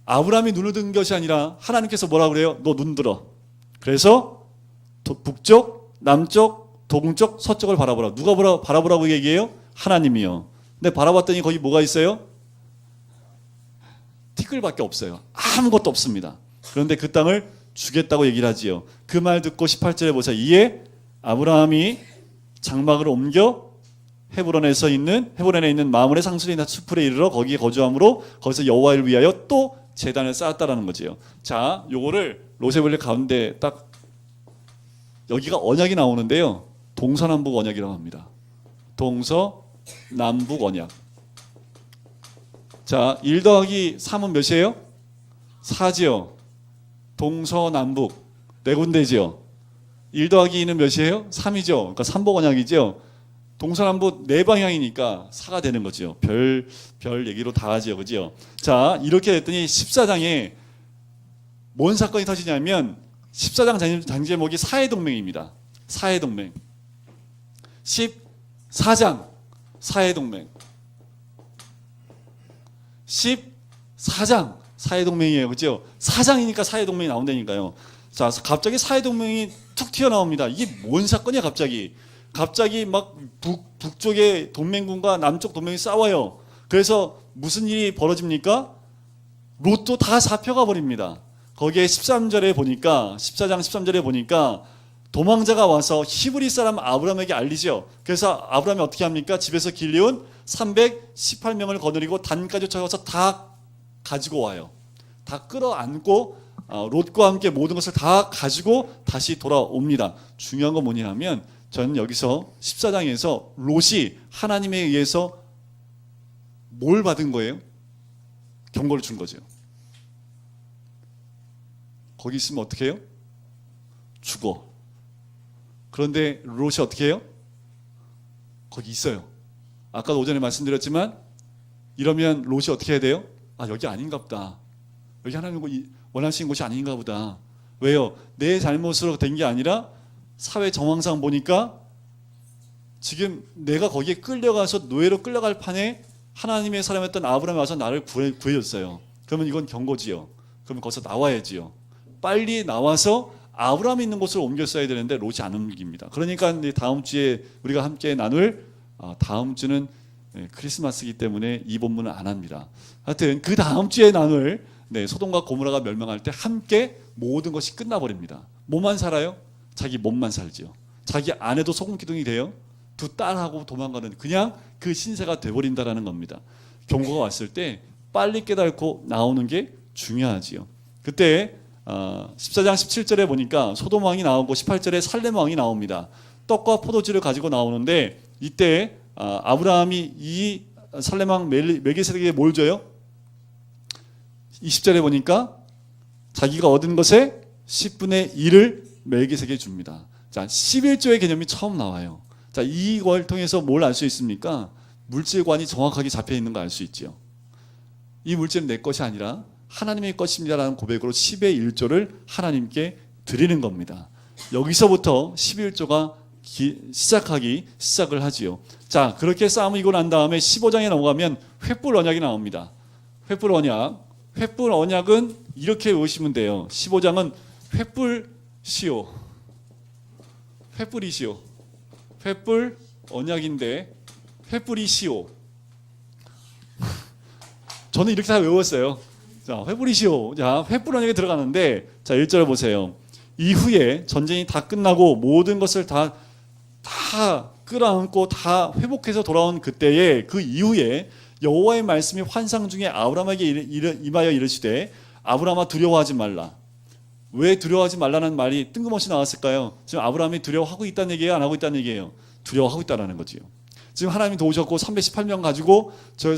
아브라함이 눈을 든 것이 아니라 하나님께서 뭐라 그래요? 너 눈 들어. 그래서 북쪽, 남쪽, 동쪽, 서쪽을 바라보라. 누가 바라보라고 얘기해요? 하나님이요. 근데 바라봤더니 거기 뭐가 있어요? 티끌밖에 없어요. 아무것도 없습니다. 그런데 그 땅을 주겠다고 얘기를 하지요. 그 말 듣고 18절에 보세요. 이에 아브라함이 장막을 옮겨 헤브론에 있는 마므레 상수리 숲풀에 이르러 거기에 거주함으로 거기서 여호와를 위하여 또 제단을 쌓았다라는 거지요. 자, 요거를 로세블리 가운데 딱 여기가 언약이 나오는데요. 동서남북 언약이라고 합니다. 동서남북 언약. 자, 1 더하기 3은 몇이에요? 4지요. 동서남북 네 군데지요. 1 더하기 2는 몇이에요? 3이죠. 그러니까 삼복 언약이죠. 동서남북 네 방향이니까 4가 되는 거죠. 별 얘기로 다 하지요. 그죠? 자, 이렇게 됐더니 14장에 뭔 사건이 터지냐면 14장 장제목이 사해동맹입니다. 사해동맹. 14장 사해동맹. 14장 사해동맹이에요. 그죠? 4장이니까 사해동맹이 나온다니까요. 자, 갑자기 사해동맹이 툭 튀어나옵니다. 이게 뭔 사건이야 갑자기. 갑자기 막 북쪽의 동맹군과 남쪽 동맹이 싸워요. 그래서 무슨 일이 벌어집니까? 롯도 다 잡혀가 버립니다. 거기에 13절에 보니까 14장 13절에 보니까 도망자가 와서 히브리 사람 아브라함에게 알리죠. 그래서 아브라함이 어떻게 합니까? 집에서 길리온 318명을 거느리고 단까지 쫓아가서 다 가지고 와요. 다 끌어안고 롯과 함께 모든 것을 다 가지고 다시 돌아옵니다. 중요한 건 뭐냐면 저는 여기서 14장에서 롯이 하나님에 의해서 뭘 받은 거예요? 경고를 준 거죠. 거기 있으면 어떻게 해요? 죽어. 그런데 롯이 어떻게 해요? 거기 있어요. 아까도 오전에 말씀드렸지만 이러면 롯이 어떻게 해야 돼요? 아, 여기 아닌가 보다. 여기 하나님 원하시는 곳이 아닌가 보다. 왜요? 내 잘못으로 된 게 아니라 사회 정황상 보니까 지금 내가 거기에 끌려가서 노예로 끌려갈 판에 하나님의 사람이었던 아브라함이 와서 나를 구해줬어요. 그러면 이건 경고지요. 그러면 거기서 나와야지요. 빨리 나와서 아브라함이 있는 곳으로 옮겼어야 되는데 롯이 안 옮깁니다. 그러니까 다음 주에 우리가 함께 나눌 다음 주는 크리스마스이기 때문에 이 본문은 안 합니다. 하여튼 그 다음 주에 나눌 소돔과 고모라가 멸망할 때 함께 모든 것이 끝나버립니다. 뭐만 살아요? 자기 몸만 살지요. 자기 아내도 소금 기둥이 돼요. 두 딸하고 도망가는 그냥 그 신세가 돼버린다라는 겁니다. 경고가 왔을 때 빨리 깨닫고 나오는 게 중요하지요. 그때 14장 17절에 보니까 소돔 왕이 나오고 18절에 살렘 왕이 나옵니다. 떡과 포도주를 가지고 나오는데 이때 아브라함이 이 살렘 왕 멜기세덱에게 뭘 줘요? 20절에 보니까 자기가 얻은 것의 10분의 1을 멜기세덱에게 줍니다. 자, 11조의 개념이 처음 나와요. 자, 이걸 통해서 뭘 알 수 있습니까? 물질관이 정확하게 잡혀 있는 걸 알 수 있죠. 이 물질은 내 것이 아니라 하나님의 것입니다라는 고백으로 10의 1조를 하나님께 드리는 겁니다. 여기서부터 11조가 시작을 하지요. 자, 그렇게 싸움을 이고 난 다음에 15장에 넘어가면 횃불 언약이 나옵니다. 횃불 언약은 이렇게 외우시면 돼요. 15장은 횃불이시오. 횃불 언약인데 횃불이시오. 저는 이렇게 다 외웠어요. 자, 횃불이시오. 자, 횃불 언약에 들어가는데 자, 1절을 보세요. 이후에 전쟁이 다 끝나고 모든 것을 다 끌어안고 다 회복해서 돌아온 그때에 그 이후에 여호와의 말씀이 환상 중에 아브라함에게 임하여 이르시되 아브라함아 두려워하지 말라. 왜 두려워하지 말라는 말이 뜬금없이 나왔을까요? 지금 아브라함이 두려워하고 있다는 얘기예요? 안 하고 있다는 얘기예요? 두려워하고 있다는 거지요. 지금 하나님이 도우셨고 318명 가지고 저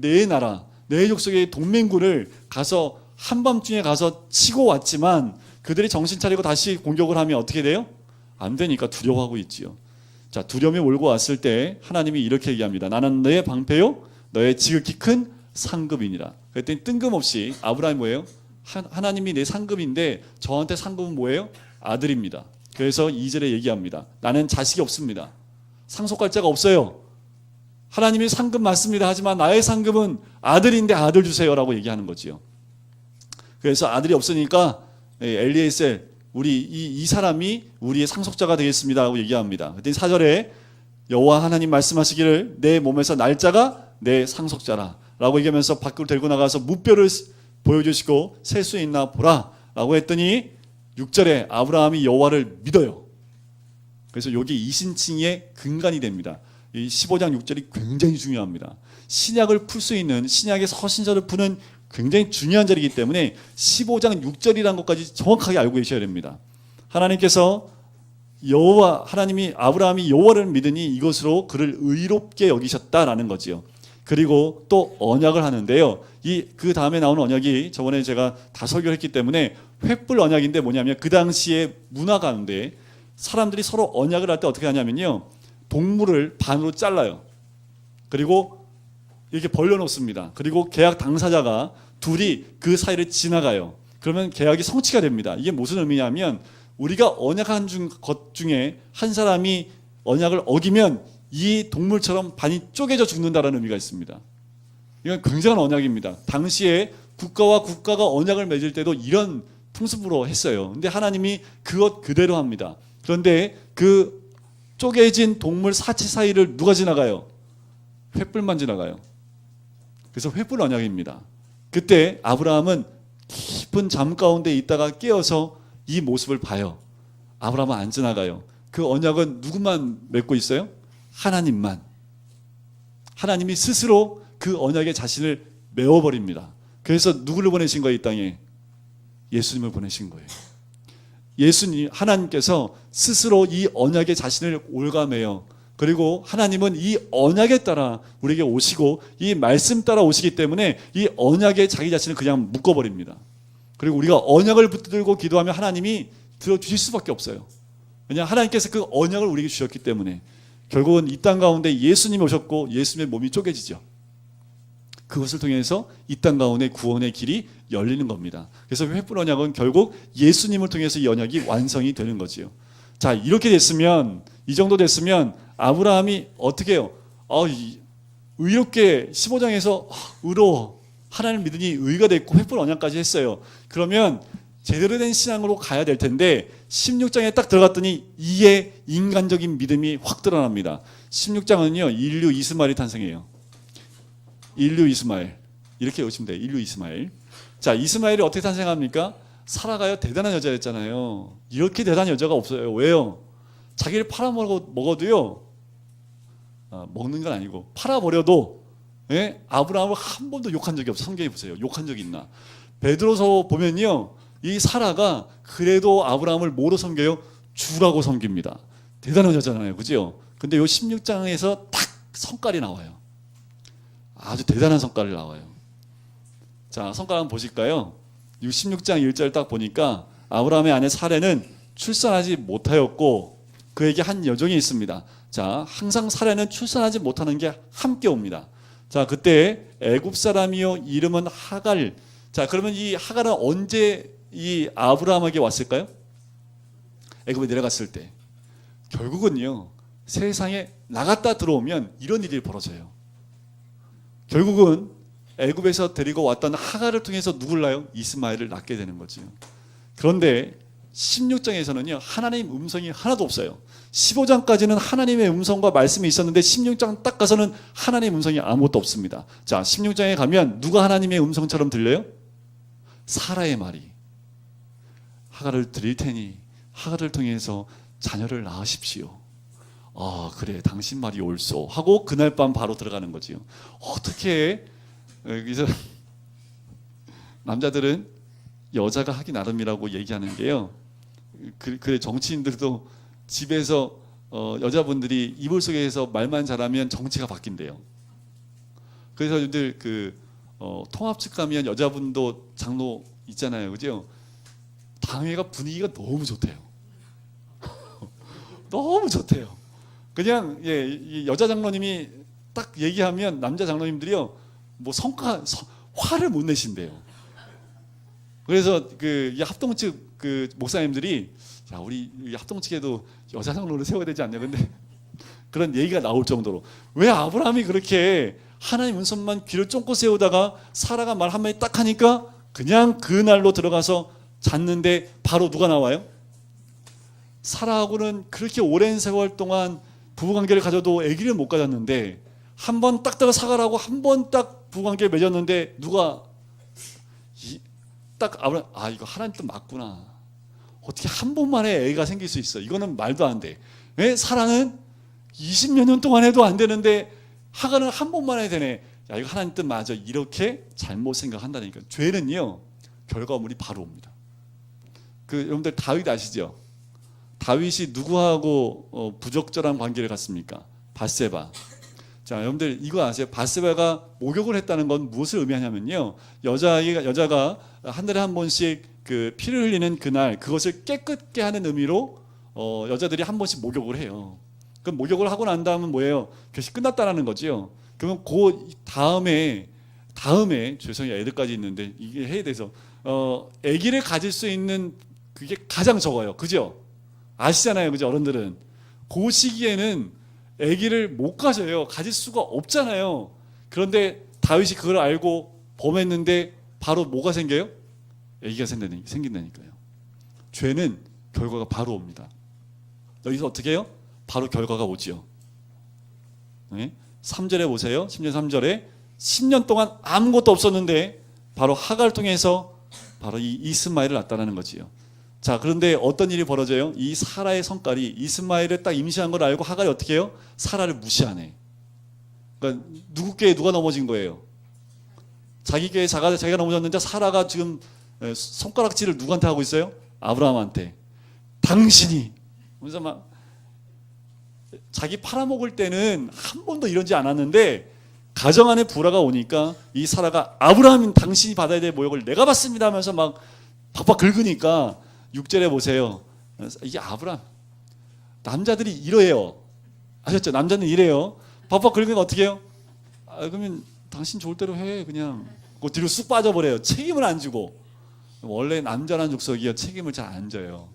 네 나라 네 족속의 동맹군을 가서 한밤중에 가서 치고 왔지만 그들이 정신 차리고 다시 공격을 하면 어떻게 돼요? 안 되니까 두려워하고 있지요. 자, 두려움이 몰고 왔을 때 하나님이 이렇게 얘기합니다. 나는 너의 방패요 너의 지극히 큰 상급이니라. 그랬더니 뜬금없이 아브라함이 뭐예요? 하나님이 내 상급인데 저한테 상급은 뭐예요? 아들입니다. 그래서 2절에 얘기합니다. 나는 자식이 없습니다. 상속할 자가 없어요. 하나님이 상급 맞습니다. 하지만 나의 상급은 아들인데 아들 주세요라고 얘기하는 거지요. 그래서 아들이 없으니까 엘리에셀 우리 이 사람이 우리의 상속자가 되겠습니다라고 얘기합니다. 그랬더니 4절에 여호와 하나님 말씀하시기를 내 몸에서 날짜가 내 상속자라라고 얘기하면서 밖으로 데리고 나가서 무뼈를 보여주시고 셀 수 있나 보라 라고 했더니 6절에 아브라함이 여호와를 믿어요. 그래서 여기 이신칭의 근간이 됩니다. 이 15장 6절이 굉장히 중요합니다. 신약을 풀 수 있는, 신약의 서신서를 푸는 굉장히 중요한 자리이기 때문에 15장 6절이라는 것까지 정확하게 알고 계셔야 됩니다. 하나님께서 하나님이 아브라함이 여호와를 믿으니 이것으로 그를 의롭게 여기셨다라는 거지요. 그리고 또 언약을 하는데요. 그 다음에 나오는 언약이 저번에 제가 다 설교를 했기 때문에 횃불 언약인데 뭐냐면 그 당시에 문화 가운데 사람들이 서로 언약을 할 때 어떻게 하냐면요. 동물을 반으로 잘라요. 그리고 이렇게 벌려놓습니다. 그리고 계약 당사자가 둘이 그 사이를 지나가요. 그러면 계약이 성취가 됩니다. 이게 무슨 의미냐면 우리가 언약한 것 중에 한 사람이 언약을 어기면 이 동물처럼 반이 쪼개져 죽는다는 의미가 있습니다. 이건 굉장한 언약입니다. 당시에 국가와 국가가 언약을 맺을 때도 이런 풍습으로 했어요. 근데 하나님이 그것 그대로 합니다. 그런데 그 쪼개진 동물 사치 사이를 누가 지나가요? 횃불만 지나가요. 그래서 횃불 언약입니다. 그때 아브라함은 깊은 잠 가운데 있다가 깨어서 이 모습을 봐요. 아브라함은 안 지나가요. 그 언약은 누구만 맺고 있어요? 하나님만. 하나님이 스스로 그 언약의 자신을 메워버립니다. 그래서 누구를 보내신 거예요? 이 땅에? 예수님을 보내신 거예요. 예수님, 하나님께서 스스로 이 언약의 자신을 올가매요. 그리고 하나님은 이 언약에 따라 우리에게 오시고 이 말씀 따라 오시기 때문에 이 언약에 자기 자신을 그냥 묶어버립니다. 그리고 우리가 언약을 붙들고 기도하면 하나님이 들어주실 수밖에 없어요. 왜냐하면 하나님께서 그 언약을 우리에게 주셨기 때문에 결국은 이 땅 가운데 예수님이 오셨고 예수님의 몸이 쪼개지죠. 그것을 통해서 이 땅 가운데 구원의 길이 열리는 겁니다. 그래서 횃불 언약은 결국 예수님을 통해서 이 언약이 완성이 되는 거지요. 자, 이렇게 됐으면, 이 정도 됐으면 아브라함이 어떻게 해요? 의롭게 15장에서 의로워 하나님을 믿으니 의가 됐고 횃불 언약까지 했어요. 그러면 제대로 된 신앙으로 가야 될 텐데 16장에 딱 들어갔더니 이에 인간적인 믿음이 확 드러납니다. 16장은요 인류 이스마엘이 탄생해요. 인류 이스마엘 이렇게 오시면 돼요. 인류 이스마엘. 자, 이스마엘이 어떻게 탄생합니까? 사라가요 대단한 여자였잖아요. 이렇게 대단한 여자가 없어요. 왜요? 자기를 팔아먹어도요 먹는 건 아니고 팔아버려도 아브라함을 한 번도 욕한 적이 없어요. 성경에 보세요. 욕한 적이 있나? 베드로서 보면요 이 사라가 그래도 아브라함을 뭐로 섬겨요? 주라고 섬깁니다. 대단한 여자잖아요. 그죠? 근데 요 16장에서 딱 성깔이 나와요. 아주 대단한 성깔이 나와요. 자, 성깔 한번 보실까요? 16장 1절 딱 보니까 아브라함의 아내 사레는 출산하지 못하였고 그에게 한 여종이 있습니다. 자, 항상 사레는 출산하지 못하는 게 함께 옵니다. 자, 그때 애굽 사람이요 이름은 하갈. 자, 그러면 이 하갈은 언제 이 아브라함에게 왔을까요? 애굽에 내려갔을 때. 결국은요 세상에 나갔다 들어오면 이런 일이 벌어져요. 결국은 애굽에서 데리고 왔던 하갈을 통해서 누굴 낳아요? 이스마엘을 낳게 되는 거죠. 그런데 16장에서는요 하나님 음성이 하나도 없어요. 15장까지는 하나님의 음성과 말씀이 있었는데 16장 딱 가서는 하나님의 음성이 아무것도 없습니다. 자, 16장에 가면 누가 하나님의 음성처럼 들려요? 사라의 말이 하갈을 드릴 테니 하갈을 통해서 자녀를 낳으십시오. 그래 당신 말이 옳소 하고 그날 밤 바로 들어가는 거지요. 어떻게 여기서 남자들은 여자가 하기 나름이라고 얘기하는 게요. 그래 정치인들도 집에서 여자분들이 이불 속에서 말만 잘하면 정치가 바뀐대요. 그래서 여러분들 통합측 가면 여자분도 장로 있잖아요, 그죠? 당회가 분위기가 너무 좋대요. 너무 좋대요. 그냥 여자 장로님이 딱 얘기하면 남자 장로님들이요 뭐 화를 못 내신대요. 그래서 이 합동측 목사님들이 야 우리 합동측에도 여자 장로를 세워야 되지 않냐 근데 그런 얘기가 나올 정도로 왜 아브라함이 그렇게 하나님 음성만 귀를 쫑긋 세우다가 사라가 말 한마디 딱 하니까 그냥 그날로 들어가서 잤는데 바로 누가 나와요? 사라하고는 그렇게 오랜 세월 동안 부부관계를 가져도 아기를 못 가졌는데 한 번 딱 사갈하고 한 번 딱 부부관계를 맺었는데 누가 딱 아브라함, 이거 하나님 뜻 맞구나. 어떻게 한 번 만에 애가 생길 수 있어? 이거는 말도 안 돼. 왜? 사라는 20몇 년 동안 해도 안 되는데 하가는 한 번 만에 되네. 야, 이거 하나님 뜻 맞아. 이렇게 잘못 생각한다니까. 죄는요, 결과물이 바로 옵니다. 여러분들 다윗 아시죠? 다윗이 누구하고 부적절한 관계를 갖습니까? 밧세바. 자, 여러분들 이거 아세요? 밧세바가 목욕을 했다는 건 무엇을 의미하냐면요, 여자가 한 달에 한 번씩 그 피를 흘리는 그날, 그것을 깨끗게 하는 의미로 여자들이 한 번씩 목욕을 해요. 그럼 목욕을 하고 난 다음은 뭐예요? 그것이 끝났다라는 거죠. 그러면 그 다음에 죄송해요, 애들까지 있는데 이게 해야 돼서 아기를 가질 수 있는 그게 가장 적어요. 그죠? 아시잖아요, 그죠? 어른들은 그 시기에는 아기를 못 가져요. 가질 수가 없잖아요. 그런데 다윗이 그걸 알고 범했는데 바로 뭐가 생겨요? 아기가 생긴다니까요. 죄는 결과가 바로 옵니다. 여기서 어떻게 해요? 바로 결과가 오지요. 네? 3절에 보세요. 10년 3절에 10년 동안 아무것도 없었는데 바로 하가를 통해서 바로 이 이스마엘을 낳았다는 거지요. 자, 그런데 어떤 일이 벌어져요? 이 사라의 성깔이 이스마엘을 딱 임시한 걸 알고 하갈이 어떻게 해요? 사라를 무시하네. 그러니까 누구 꾀에 누가 넘어진 거예요? 자기 꾀에 자기가 넘어졌는데 사라가 지금 손가락질을 누구한테 하고 있어요? 아브라함한테. 당신이. 그래서 막 자기 팔아먹을 때는 한 번도 이러지 않았는데 가정 안에 불화가 오니까 이 사라가 아브라함인 당신이 받아야 될 모욕을 내가 받습니다 하면서 막 박박 긁으니까 6절에 보세요. 이게 아브라함. 남자들이 이래요. 아셨죠? 남자는 이래요. 박박 긁으면 어떻게 해요? 그러면 당신 좋을 대로 해. 그냥 그 뒤로 쑥 빠져버려요. 책임을 안 지고. 원래 남자란 족속이요, 책임을 잘 안 져요.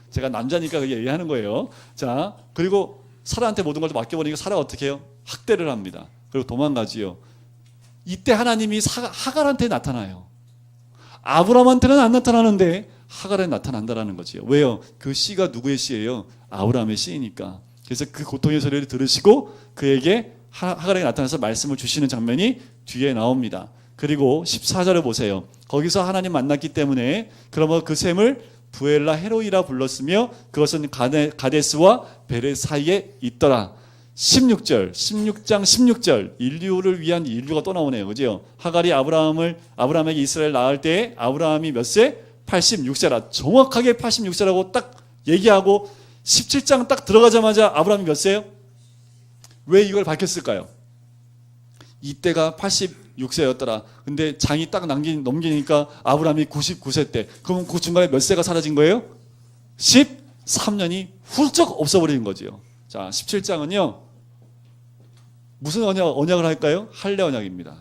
제가 남자니까 그게 얘기하는 거예요. 자, 그리고 사라한테 모든 걸 맡겨버리니까 사라가 어떻게 해요? 학대를 합니다. 그리고 도망가지요. 이때 하나님이 하갈한테 나타나요. 아브라함한테는 안 나타나는데 하갈에 나타난다라는 거지요. 왜요? 그 씨가 누구의 씨예요? 아브라함의 씨이니까. 그래서 그 고통의 소리를 들으시고 그에게 하갈에게 나타나서 말씀을 주시는 장면이 뒤에 나옵니다. 그리고 14절을 보세요. 거기서 하나님 만났기 때문에 그러면 그 샘을 부엘라 헤로이라 불렀으며 그것은 가데스와 베레 사이에 있더라. 16장 16절 인류를 위한 인류가 또 나오네요. 그죠? 하갈이 아브라함에게 이스라엘 낳을 때 아브라함이 몇 세? 86세라. 정확하게 86세라고 딱 얘기하고 17장 딱 들어가자마자 아브라함이 몇 세예요? 왜 이걸 밝혔을까요? 이때가 86세였더라. 근데 장이 딱 넘기니까 아브라함이 99세 때. 그럼 그 중간에 몇 세가 사라진 거예요? 13년이 훌쩍 없어버리는 거지요. 자, 17장은요. 무슨 언약을 할까요? 할례 언약입니다.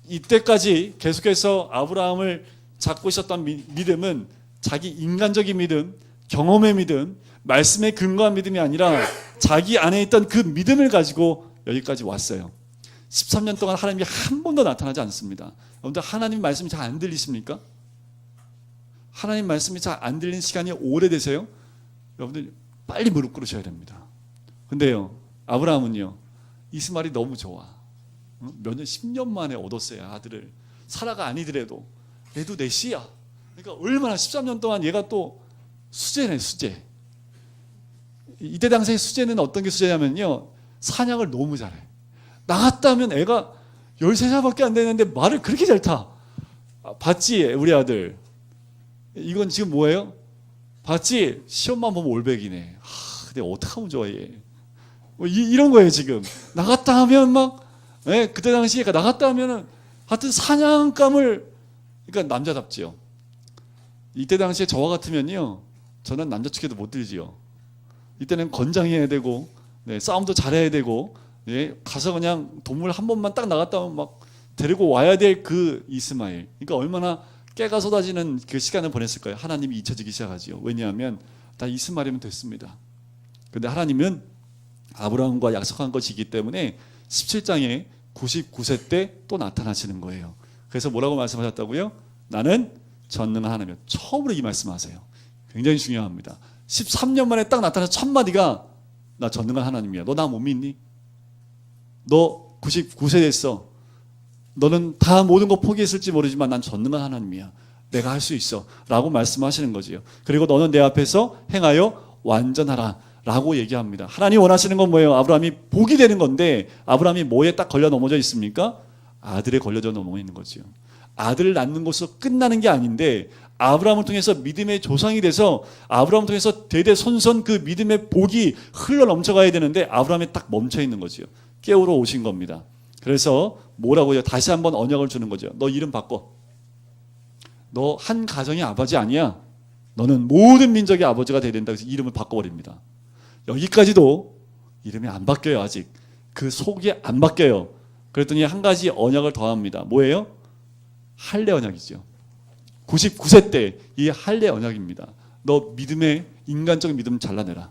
이때까지 계속해서 아브라함을 잡고 있었던 믿음은 자기 인간적인 믿음, 경험의 믿음, 말씀에 근거한 믿음이 아니라 자기 안에 있던 그 믿음을 가지고 여기까지 왔어요. 13년 동안 하나님이 한 번도 나타나지 않습니다. 여러분들 하나님 말씀이 잘 안 들리십니까? 하나님 말씀이 잘 안 들리는 시간이 오래되세요? 여러분들 빨리 무릎 꿇으셔야 됩니다. 근데요, 아브라함은요, 이스마엘이 너무 좋아. 몇 년, 10년 만에 얻었어요, 아들을. 사라가 아니더라도 얘도 내 씨야. 그러니까 얼마나 13년 동안 얘가 또 수제네, 수제. 이때 당시의 수제는 어떤 게 수제냐면요, 사냥을 너무 잘해. 나갔다 하면 애가 13살밖에 안 되는데 말을 그렇게 잘 타. 봤지, 우리 아들. 이건 지금 뭐예요? 봤지? 시험만 보면 올백이네. 근데 어떡하면 좋아, 얘. 이런 거예요, 지금. 나갔다 하면 막, 그때 당시에 나갔다 하면은 하여튼 사냥감을, 그러니까 남자답지요. 이때 당시에 저와 같으면요, 저는 남자 축에도 못 들지요. 이때는 건장해야 되고, 싸움도 잘해야 되고, 가서 그냥 동물 한 번만 딱 나갔다 오면 막 데리고 와야 될 그 이스마엘. 그러니까 얼마나 깨가 쏟아지는 그 시간을 보냈을 거예요. 하나님이 잊혀지기 시작하지요. 왜냐하면 다 이스마엘이면 됐습니다. 그런데 하나님은 아브라함과 약속한 것이기 때문에 17장에 99세 때 또 나타나시는 거예요. 그래서 뭐라고 말씀하셨다고요? 나는 전능한 하나님이요. 처음으로 이 말씀하세요. 굉장히 중요합니다. 13년 만에 딱 나타나서 첫 마디가 나 전능한 하나님이야. 너 나 못 믿니? 너 99세 됐어. 너는 다 모든 거 포기했을지 모르지만 난 전능한 하나님이야. 내가 할 수 있어 라고 말씀하시는 거지요. 그리고 너는 내 앞에서 행하여 완전하라 라고 얘기합니다. 하나님 원하시는 건 뭐예요? 아브라함이 복이 되는 건데 아브라함이 뭐에 딱 걸려 넘어져 있습니까? 아들에 걸려져 넘어 있는 거지요. 아들을 낳는 것으로 끝나는 게 아닌데 아브라함을 통해서 믿음의 조상이 돼서 아브라함을 통해서 대대손손 그 믿음의 복이 흘러 넘쳐가야 되는데 아브라함이 딱 멈춰 있는 거지요. 깨우러 오신 겁니다. 그래서 뭐라고 해요? 다시 한번 언약을 주는 거죠. 너 이름 바꿔. 너 한 가정의 아버지 아니야. 너는 모든 민족의 아버지가 돼야 된다. 그래서 이름을 바꿔버립니다. 여기까지도 이름이 안 바뀌어요. 아직 그 속이 안 바뀌어요. 그랬더니 한 가지 언약을 더합니다. 뭐예요? 할례 언약이죠. 99세 때 이 할례 언약입니다. 너 믿음의 인간적인 믿음 잘라내라.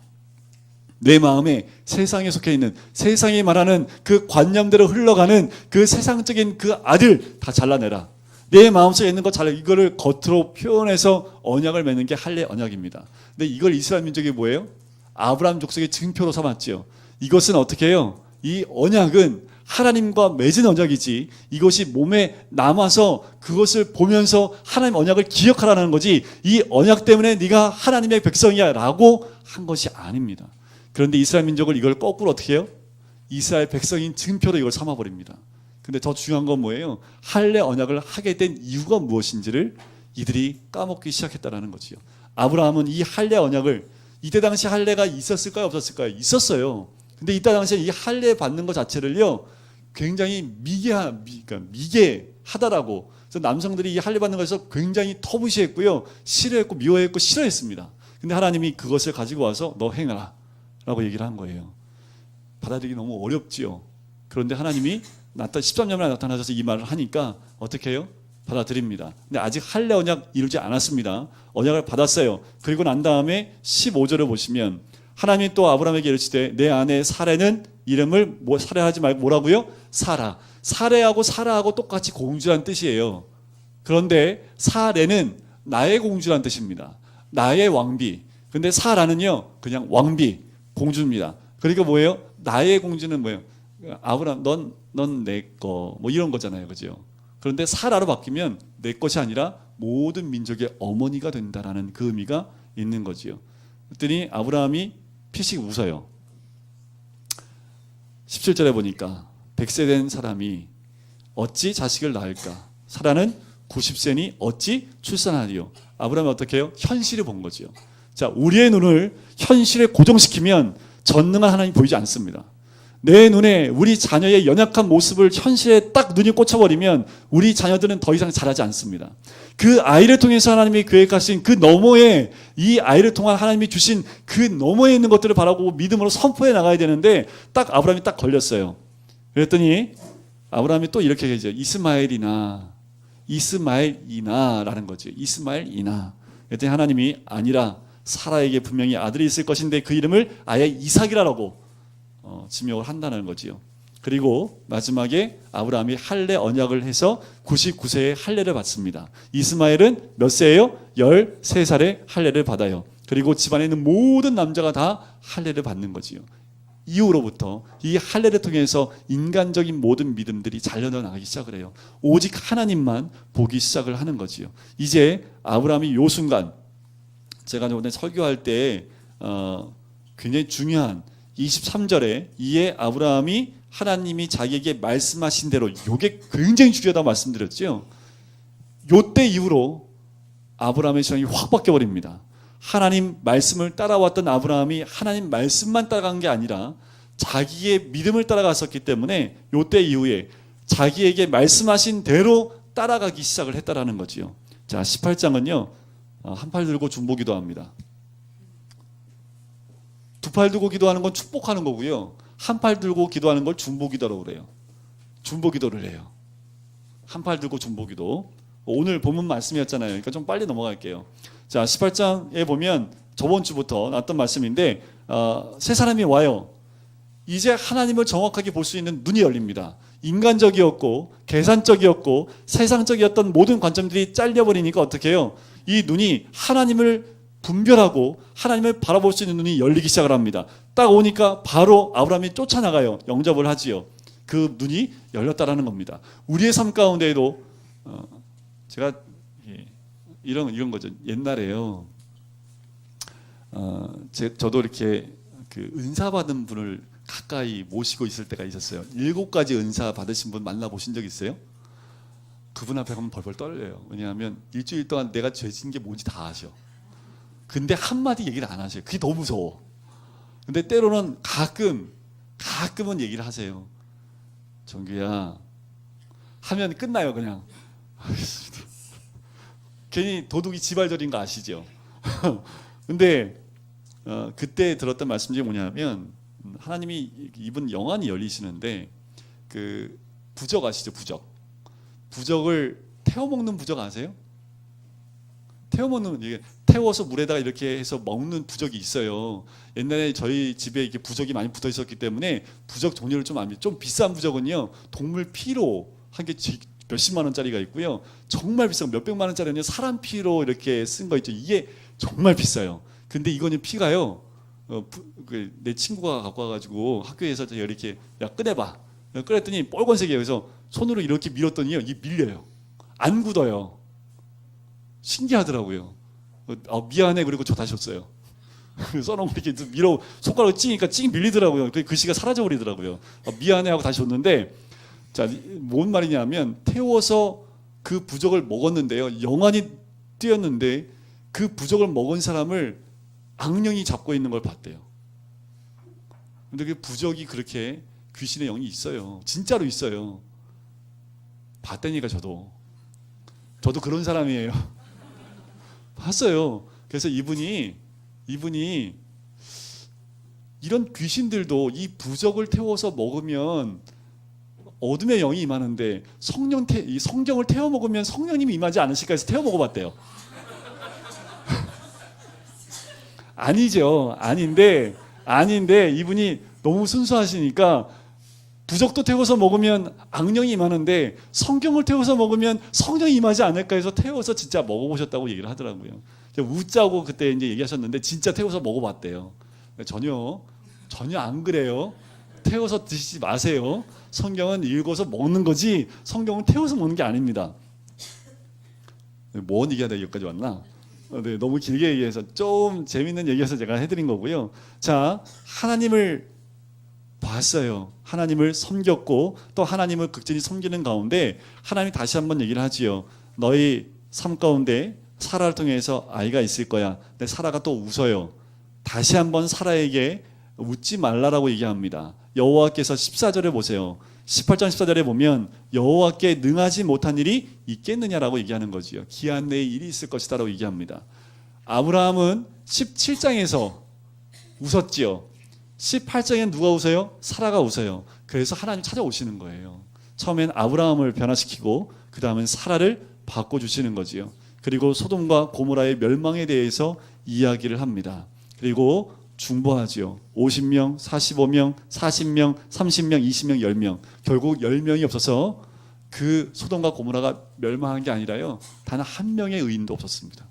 내 마음에 세상에 속해 있는 세상이 말하는 그 관념대로 흘러가는 그 세상적인 그 아들 다 잘라내라. 내 마음속에 있는 거 잘라. 이거를 겉으로 표현해서 언약을 맺는 게 할례 언약입니다. 근데 이걸 이스라엘 민족이 뭐예요? 아브라함 족속의 증표로 삼았죠. 이것은 어떻게 해요? 이 언약은 하나님과 맺은 언약이지 이것이 몸에 남아서 그것을 보면서 하나님 언약을 기억하라는 거지 이 언약 때문에 네가 하나님의 백성이야 라고 한 것이 아닙니다. 그런데 이스라엘 민족을 이걸 거꾸로 어떻게 해요? 이스라엘 백성인 증표로 이걸 삼아버립니다. 근데 더 중요한 건 뭐예요? 할례 언약을 하게 된 이유가 무엇인지를 이들이 까먹기 시작했다는 거지요. 아브라함은 이 할례 언약을 이때 당시 할례가 있었을까요? 없었을까요? 있었어요. 근데 이때 당시에 이 할례 받는 것 자체를요 굉장히 미개하다라고. 그래서 남성들이 이 할례 받는 것에서 굉장히 터부시했고요, 싫어했고 미워했고 싫어했습니다. 근데 하나님이 그것을 가지고 와서 너 행하라 라고 얘기를 한 거예요. 받아들이기 너무 어렵지요. 그런데 하나님이 13년만에 나타나셔서 이 말을 하니까 어떻게 해요? 받아들입니다. 근데 아직 할례 언약 이루지 않았습니다. 언약을 받았어요. 그리고 난 다음에 15절을 보시면 하나님이 또 아브라함에게 이르시되 내 아내 사레는 이름을 사레하지 말고 뭐라고요? 사라. 사레하고 사라하고 똑같이 공주란 뜻이에요. 그런데 사레는 나의 공주란 뜻입니다. 나의 왕비. 근데 사라는요 그냥 왕비, 공주입니다. 그러니까 뭐예요? 나의 공주는 뭐예요? 아브라함 넌 내 거 뭐 이런 거잖아요. 그죠? 그런데 사라로 바뀌면 내 것이 아니라 모든 민족의 어머니가 된다라는 그 의미가 있는 거지요. 그랬더니 아브라함이 피식 웃어요. 17절에 보니까 100세 된 사람이 어찌 자식을 낳을까? 사라는 90세니 어찌 출산하리요? 아브라함이 어떻게 해요? 현실을 본 거지요. 자, 우리의 눈을 현실에 고정시키면 전능한 하나님이 보이지 않습니다. 내 눈에 우리 자녀의 연약한 모습을 현실에 딱 눈이 꽂혀버리면 우리 자녀들은 더 이상 자라지 않습니다. 그 아이를 통해서 하나님이 계획하신 그 너머에 이 아이를 통한 하나님이 주신 그 너머에 있는 것들을 바라보고 믿음으로 선포해 나가야 되는데 딱 아브라함이 딱 걸렸어요. 그랬더니 아브라함이 또 이렇게 얘기하죠. 이스마엘이나 라는 거죠. 이스마엘이나. 그랬더니 하나님이 아니라 사라에게 분명히 아들이 있을 것인데 그 이름을 아예 이삭이라고 지명을 한다는 거지요. 그리고 마지막에 아브라함이 할례 언약을 해서 99세에 할례를 받습니다. 이스마엘은 몇 세예요? 13살에 할례를 받아요. 그리고 집안에 있는 모든 남자가 다 할례를 받는 거지요. 이후로부터 이 할례를 통해서 인간적인 모든 믿음들이 잘려져 나가기 시작을 해요. 오직 하나님만 보기 시작을 하는 거지요. 이제 아브라함이 요 순간 제가 오늘 설교할 때 굉장히 중요한 23절에 이에 아브라함이 하나님이 자기에게 말씀하신 대로, 이게 굉장히 중요하다고 말씀드렸죠. 요때 이후로 아브라함의 신앙이 확 바뀌어버립니다. 하나님 말씀을 따라왔던 아브라함이 하나님 말씀만 따라간 게 아니라 자기의 믿음을 따라갔었기 때문에 요때 이후에 자기에게 말씀하신 대로 따라가기 시작을 했다라는 거지요. 자, 18장은요 한 팔 들고 중보기도 합니다. 두 팔 들고 기도하는 건 축복하는 거고요. 한 팔 들고 기도하는 걸 중보기도라고 그래요. 중보기도를 해요. 한 팔 들고 중보기도. 오늘 본문 말씀이었잖아요. 그러니까 좀 빨리 넘어갈게요. 자, 18장에 보면 저번 주부터 나왔던 말씀인데 세 사람이 와요. 이제 하나님을 정확하게 볼 수 있는 눈이 열립니다. 인간적이었고 계산적이었고 세상적이었던 모든 관점들이 잘려버리니까 어떻게 해요? 이 눈이 하나님을 분별하고 하나님을 바라볼 수 있는 눈이 열리기 시작을 합니다. 딱 오니까 바로 아브라함이 쫓아나가요. 영접을 하지요. 그 눈이 열렸다라는 겁니다. 우리의 삶 가운데에도 제가 이런 거죠. 옛날에요. 저도 이렇게 그 은사 받은 분을 가까이 모시고 있을 때가 있었어요. 7가지 은사 받으신 분 만나보신 적 있어요? 그분 앞에 가면 벌벌 떨려요. 왜냐하면 일주일 동안 내가 죄진 게 뭔지 다 아셔. 근데 한마디 얘기를 안 하셔요. 그게 너무 무서워. 근데 때로는 가끔은 얘기를 하세요. 정규야 하면 끝나요. 그냥 괜히 도둑이 지발절인 거 아시죠? 근데 그때 들었던 말씀 중에 뭐냐면 하나님이 이분 영안이 열리시는데 그 부적 아시죠? 부적을 태워먹는 부적 아세요? 태워먹는, 이게 태워서 물에다가 이렇게 해서 먹는 부적이 있어요. 옛날에 저희 집에 이렇게 부적이 많이 붙어 있었기 때문에 부적 종류를 좀 압니다. 좀 비싼 부적은요, 동물 피로 한 개 몇십만 원짜리가 있고요. 정말 비싼 몇백만 원짜리는 사람 피로 이렇게 쓴 거 있죠. 이게 정말 비싸요. 근데 이거는 피가요. 내 친구가 갖고 와가지고 학교에서 제가 이렇게 야 꺼내봐. 꺼냈더니 빨간색이에요. 그래서 손으로 이렇게 밀었더니요, 이게 밀려요. 안 굳어요. 신기하더라고요. 미안해. 그리고 저 다시 줬어요. 써놓은 거 이렇게 밀어 손가락을 찌니까 찡 밀리더라고요. 그 글씨가 사라져 버리더라고요. 미안해 하고 다시 줬는데, 자, 뭔 말이냐면 태워서 그 부적을 먹었는데요. 영안이 뛰었는데 그 부적을 먹은 사람을 악령이 잡고 있는 걸 봤대요. 근데 그 부적이 그렇게 귀신의 영이 있어요. 진짜로 있어요. 봤다니까 저도 그런 사람이에요. 봤어요. 그래서 이분이 이런 귀신들도 이 부적을 태워서 먹으면 어둠의 영이 임하는데 이 성경을 태워 먹으면 성령님이 임하지 않으실까 해서 태워 먹어봤대요. 아니죠. 아닌데 이분이 너무 순수하시니까 부적도 태워서 먹으면 악령이 임하는데 성경을 태워서 먹으면 성령이 임하지 않을까 해서 태워서 진짜 먹어보셨다고 얘기를 하더라고요. 웃자고 그때 이제 얘기하셨는데 진짜 태워서 먹어봤대요. 전혀 안 그래요. 태워서 드시지 마세요. 성경은 읽어서 먹는 거지 성경은 태워서 먹는 게 아닙니다. 뭔 얘기하다 여기까지 왔나? 네, 너무 길게 얘기해서 좀 재밌는 얘기해서 제가 해드린 거고요. 자, 하나님을 봤어요. 하나님을 섬겼고 또 하나님을 극진히 섬기는 가운데 하나님이 다시 한번 얘기를 하지요. 너희 삶 가운데 사라를 통해서 아이가 있을 거야. 근데 사라가 또 웃어요. 다시 한번 사라에게 웃지 말라라고 얘기합니다. 여호와께서 14절에 보세요. 18장 14절에 보면 여호와께 능하지 못한 일이 있겠느냐라고 얘기하는 거지요. 기한 내에 일이 있을 것이다라고 얘기합니다. 아브라함은 17장에서 웃었지요. 18장엔 누가 웃어요? 사라가 웃어요. 그래서 하나님 찾아오시는 거예요. 처음엔 아브라함을 변화시키고 그 다음엔 사라를 바꿔주시는 거지요. 그리고 소돔과 고모라의 멸망에 대해서 이야기를 합니다. 그리고 중보하지요. 50명, 45명, 40명, 30명, 20명, 10명. 결국 10명이 없어서 그 소돔과 고모라가 멸망한 게 아니라요, 단 한 명의 의인도 없었습니다.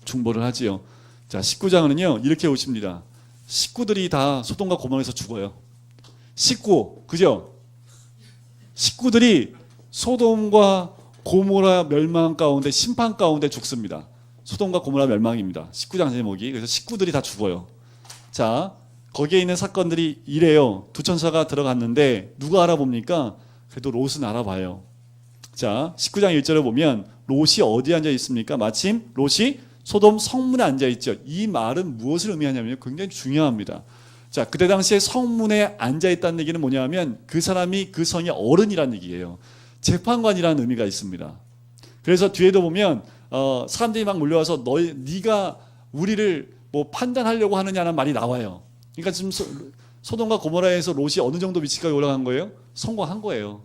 중보를 하지요. 자, 19장은요 이렇게 오십니다. 식구들이 다 소돔과 고모라에서 죽어요. 그죠? 식구들이 소돔과 고모라 멸망 가운데, 심판 가운데 죽습니다. 소돔과 고모라 멸망입니다. 19장 제목이. 그래서 식구들이 다 죽어요. 자, 거기에 있는 사건들이 이래요. 두 천사가 들어갔는데 누가 알아봅니까? 그래도 롯은 알아봐요. 자, 19장 1절에 보면 롯이 어디에 앉아 있습니까? 마침 롯이 소돔 성문에 앉아 있죠. 이 말은 무엇을 의미하냐면 굉장히 중요합니다. 자, 그때 당시에 성문에 앉아 있다는 얘기는 뭐냐면 그 사람이 그 성의 어른이라는 얘기예요. 재판관이라는 의미가 있습니다. 그래서 뒤에도 보면 사람들이 막 몰려와서 네가 우리를 뭐 판단하려고 하느냐는 말이 나와요. 그러니까 지금 소돔과 고모라에서 롯이 어느 정도 위치까지 올라간 거예요? 성공한 거예요.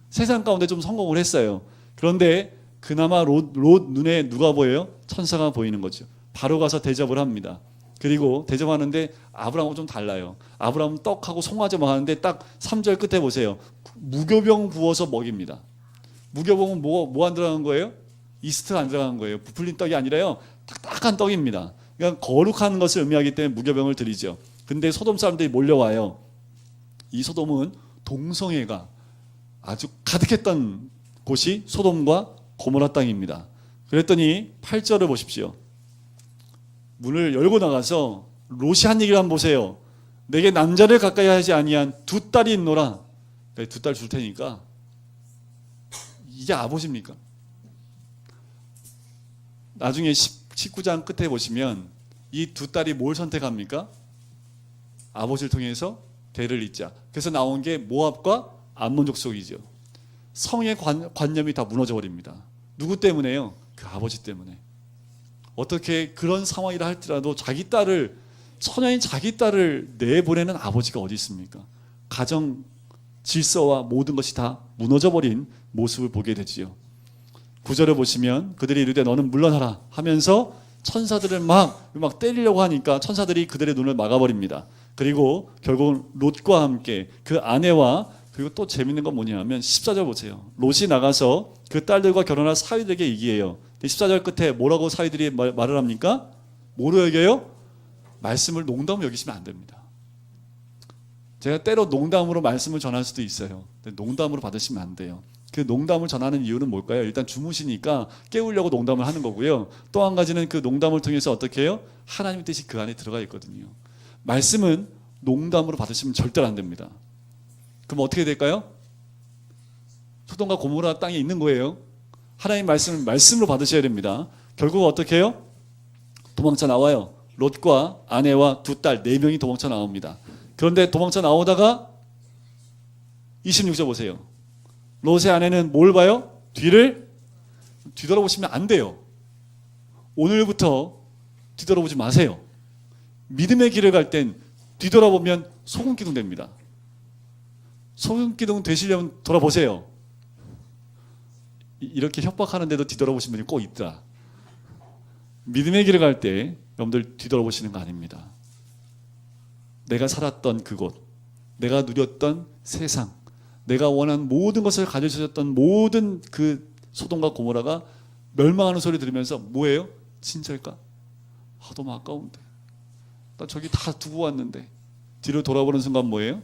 세상 가운데 좀 성공을 했어요. 그런데 그나마 롯 눈에 누가 보여요? 천사가 보이는 거죠. 바로 가서 대접을 합니다. 그리고 대접하는데 아브라함은 좀 달라요. 아브라함은 떡하고 송아지 먹었는데 딱 3절 끝에 보세요. 무교병 부어서 먹입니다. 무교병은 뭐 안 들어간 거예요? 이스트가 안 들어간 거예요. 부풀린 떡이 아니라요, 딱딱한 떡입니다. 그러니까 거룩한 것을 의미하기 때문에 무교병을 드리죠. 근데 소돔 사람들이 몰려와요. 이 소돔은 동성애가 아주 가득했던 곳이 소돔과 고모라 땅입니다. 그랬더니 8절을 보십시오. 문을 열고 나가서 롯이 한 얘기를 한번 보세요. 내게 남자를 가까이 하지 아니한 두 딸이 있노라. 두 딸 줄 테니까. 이게 아버지입니까? 나중에 19장 끝에 보시면 이 두 딸이 뭘 선택합니까? 아버지를 통해서 대를 잇자. 그래서 나온 게 모압과 암몬 족속이죠. 성의 관념이 다 무너져 버립니다. 누구 때문에요? 그 아버지 때문에. 어떻게 그런 상황이라 할지라도 자기 딸을, 처녀인 자기 딸을 내보내는 아버지가 어디 있습니까? 가정 질서와 모든 것이 다 무너져 버린 모습을 보게 되지요. 9절을 보시면 그들이 이르되 너는 물러나라 하면서 천사들을 막 때리려고 하니까 천사들이 그들의 눈을 막아버립니다. 그리고 결국 롯과 함께 그 아내와, 그리고 또 재밌는 건 뭐냐면 14절 보세요. 롯이 나가서 그 딸들과 결혼할 사위들에게 얘기해요. 14절 끝에 뭐라고 사위들이 말을 합니까? 뭐로 여겨요? 말씀을 농담으로 여기시면 안 됩니다. 제가 때로 농담으로 말씀을 전할 수도 있어요. 농담으로 받으시면 안 돼요. 그 농담을 전하는 이유는 뭘까요? 일단 주무시니까 깨우려고 농담을 하는 거고요. 또 한 가지는 그 농담을 통해서 어떻게 해요? 하나님의 뜻이 그 안에 들어가 있거든요. 말씀은 농담으로 받으시면 절대로 안 됩니다. 그럼 어떻게 될까요? 소돔과 고모라 땅에 있는 거예요. 하나님 말씀을 말씀으로 받으셔야 됩니다. 결국 어떻게 해요? 도망쳐 나와요. 롯과 아내와 두 딸, 4명이 도망쳐 나옵니다. 그런데 도망쳐 나오다가 26절 보세요. 롯의 아내는 뭘 봐요? 뒤돌아보시면 안 돼요. 오늘부터 뒤돌아보지 마세요. 믿음의 길을 갈 땐 뒤돌아보면 소금기둥 됩니다. 소금기둥 되시려면 돌아보세요. 이렇게 협박하는데도 뒤돌아보신 분이 꼭 있다. 믿음의 길을 갈 때 여러분들 뒤돌아보시는 거 아닙니다. 내가 살았던 그곳, 내가 누렸던 세상, 내가 원한 모든 것을 가져주셨던 모든 그 소돔과 고모라가 멸망하는 소리 들으면서 뭐예요? 진짜일까? 너무 아까운데. 나 저기 다 두고 왔는데. 뒤로 돌아보는 순간 뭐예요?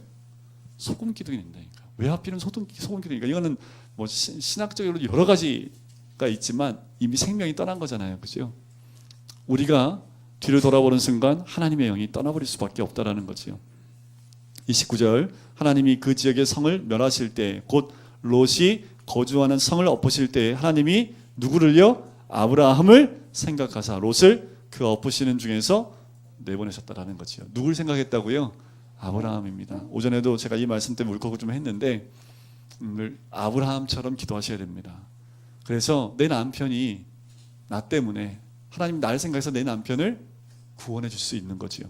소금 기둥이 된다니까. 왜 하필은 소금 기둥이니까? 이거는 뭐 신학적으로 여러 가지가 있지만 이미 생명이 떠난 거잖아요. 그죠? 우리가 뒤를 돌아보는 순간 하나님의 영이 떠나버릴 수밖에 없다라는 거죠. 29절 하나님이 그 지역의 성을 멸하실 때, 곧 롯이 거주하는 성을 엎으실 때 하나님이 누구를요? 아브라함을 생각하사 롯을 그 엎으시는 중에서 내보내셨다라는 거죠. 누굴 생각했다고요? 아브라함입니다. 오전에도 제가 이 말씀 때문에 울컥을 좀 했는데 오늘 아브라함처럼 기도하셔야 됩니다. 그래서 내 남편이 나 때문에 하나님 나를 생각해서 내 남편을 구원해 줄 수 있는 거지요.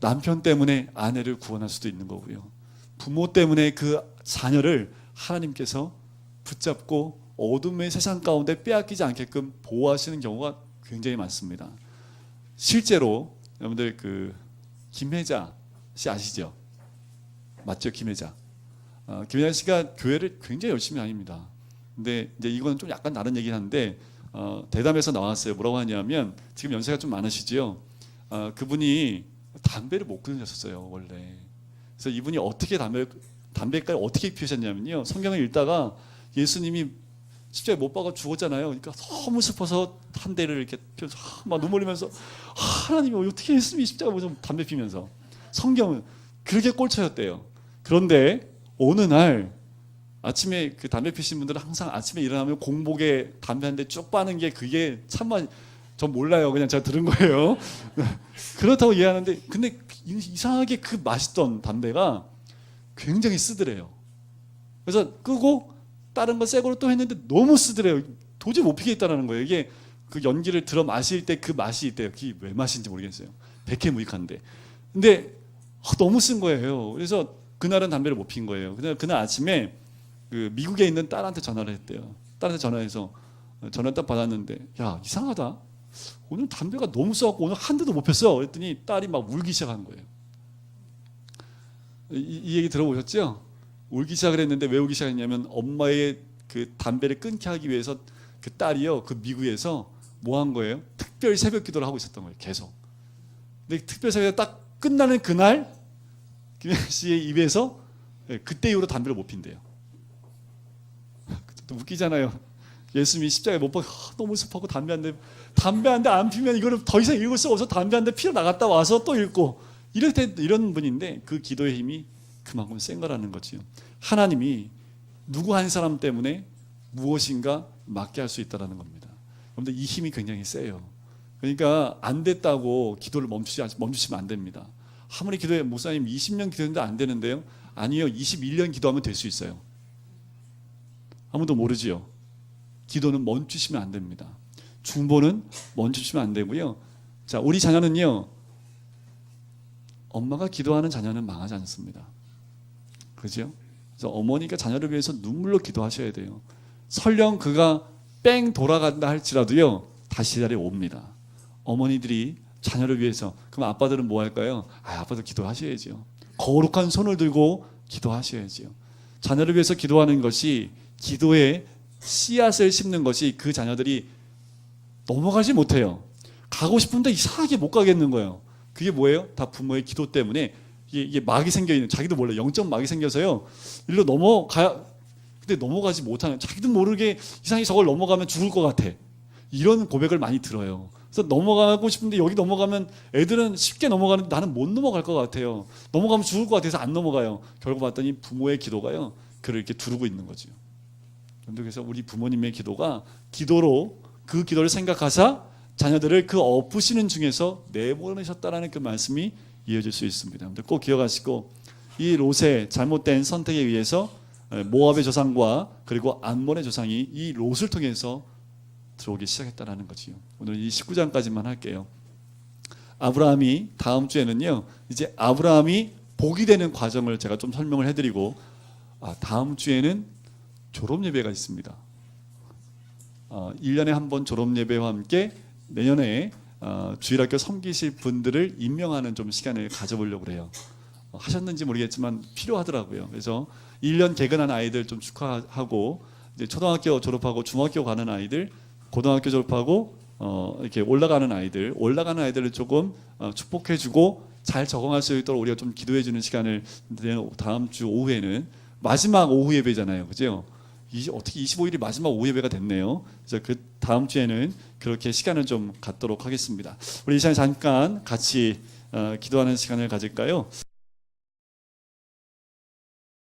남편 때문에 아내를 구원할 수도 있는 거고요. 부모 때문에 그 자녀를 하나님께서 붙잡고 어둠의 세상 가운데 빼앗기지 않게끔 보호하시는 경우가 굉장히 많습니다. 실제로 여러분들 그 김혜자 씨 아시죠? 맞죠? 김혜자. 김혜자 씨가 교회를 굉장히 열심히 다닙니다. 근데 이제 이거는 좀 약간 다른 얘기긴 한데 대담에서 나왔어요. 뭐라고 하냐면 지금 연세가 좀 많으시지요. 그분이 담배를 못 끊으셨어요 원래. 그래서 이분이 어떻게 담배까지 어떻게 피우셨냐면요. 성경을 읽다가 예수님이 십자가에 못 박아 죽었잖아요. 그러니까 너무 슬퍼서 한 대를 이렇게 피워서 막 눈물 흘리면서 하나님이 어떻게 예수님이 십자가에 못 담배 피면서 성경은 그렇게 꼴초였대요. 그런데 어느 날 아침에 그 담배 피신 분들은 항상 아침에 일어나면 공복에 담배 한 대 쭉 빠는 게 그게 참만 전 몰라요. 그냥 제가 들은 거예요. 그렇다고 이해하는데 근데 이상하게 그 맛있던 담배가 굉장히 쓰더래요. 그래서 끄고 다른 거 새 거로 또 했는데 너무 쓰더래요. 도저히 못 피겠다라는 거예요. 이게 그 연기를 들어 마실 때 그 맛이 있대요. 그게 왜 맛인지 모르겠어요. 백해무익한데. 근데 너무 쓴 거예요. 그래서 그날은 담배를 못 핀 거예요. 그날 아침에 그 미국에 있는 딸한테 전화를 했대요. 딸한테 전화해서 전화 딱 받았는데 야 이상하다. 오늘 담배가 너무 써갖고 오늘 한 대도 못 폈어. 그랬더니 딸이 막 울기 시작한 거예요. 이 얘기 들어보셨죠? 울기 시작을 했는데 왜 울기 시작했냐면 엄마의 그 담배를 끊게 하기 위해서 그 딸이요 그 미국에서 뭐 한 거예요? 특별 새벽 기도를 하고 있었던 거예요. 계속. 근데 특별 새벽이 딱 끝나는 그날 김혜자 씨의 입에서 그때 이후로 담배를 못 핀대요. 또 웃기잖아요. 예수님이 십자가에 못 박혀 너무 습하고 담배 한 대 안 피면 이거를 더 이상 읽을 수가 없어서 담배 한 대 피러 나갔다 와서 또 읽고 이런 분인데 그 기도의 힘이 그만큼 센 거라는 거지요. 하나님이 누구 한 사람 때문에 무엇인가 맡게 할 수 있다는 겁니다. 그런데 이 힘이 굉장히 세요. 그러니까 안 됐다고 기도를 멈추시면 안 됩니다. 아무리 기도해 목사님 20년 기도했는데 안 되는데요. 아니요, 21년 기도하면 될 수 있어요. 아무도 모르지요. 기도는 멈추시면 안 됩니다. 중보는 멈추시면 안 되고요. 자, 우리 자녀는요, 엄마가 기도하는 자녀는 망하지 않습니다. 그죠? 그래서 어머니가 자녀를 위해서 눈물로 기도하셔야 돼요. 설령 그가 뺑 돌아간다 할지라도요, 다시 자리에 옵니다. 어머니들이 자녀를 위해서, 그럼 아빠들은 뭐 할까요? 아빠도 기도하셔야죠. 거룩한 손을 들고 기도하셔야죠. 자녀를 위해서 기도하는 것이, 기도의 씨앗을 심는 것이 그 자녀들이 넘어가지 못해요. 가고 싶은데 이상하게 못 가겠는 거예요. 그게 뭐예요? 다 부모의 기도 때문에 이게 막이 생겨 있는, 자기도 몰라 영적 막이 생겨서요. 일로 넘어가야, 근데 넘어가지 못하는, 자기도 모르게 이상하게 저걸 넘어가면 죽을 것 같아. 이런 고백을 많이 들어요. 그래서 넘어가고 싶은데 여기 넘어가면 애들은 쉽게 넘어가는데 나는 못 넘어갈 것 같아요. 넘어가면 죽을 것 같아서 안 넘어가요. 결국 봤더니 부모의 기도가요, 그를 이렇게 두르고 있는 거죠. 그래서 우리 부모님의 기도가 기도로, 그 기도를 생각하사 자녀들을 그 엎으시는 중에서 내보내셨다라는 그 말씀이 이어질 수 있습니다. 꼭 기억하시고, 이 롯의 잘못된 선택에 의해서 모압의 조상과 그리고 암몬의 조상이 이 롯을 통해서 들어오기 시작했다라는 거지요. 오늘 이 19장까지만 할게요. 아브라함이, 다음 주에는요, 이제 아브라함이 복이 되는 과정을 제가 좀 설명을 해드리고, 다음 주에는 졸업 예배가 있습니다. 1년에 한 번 졸업 예배와 함께 내년에 주일학교 섬기실 분들을 임명하는 좀 시간을 가져보려고 해요. 하셨는지 모르겠지만 필요하더라고요. 그래서 1년 개근한 아이들 좀 축하하고, 이제 초등학교 졸업하고 중학교 가는 아이들, 고등학교 졸업하고 이렇게 올라가는 아이들을 조금 축복해주고 잘 적응할 수 있도록 우리가 좀 기도해주는 시간을 다음 주 오후에는, 마지막 오후 예배잖아요, 그죠? 어떻게 25일이 마지막 오후 예배가 됐네요. 그래서 그 다음 주에는 그렇게 시간을 좀 갖도록 하겠습니다. 우리 이 시간에 잠깐 같이 기도하는 시간을 가질까요?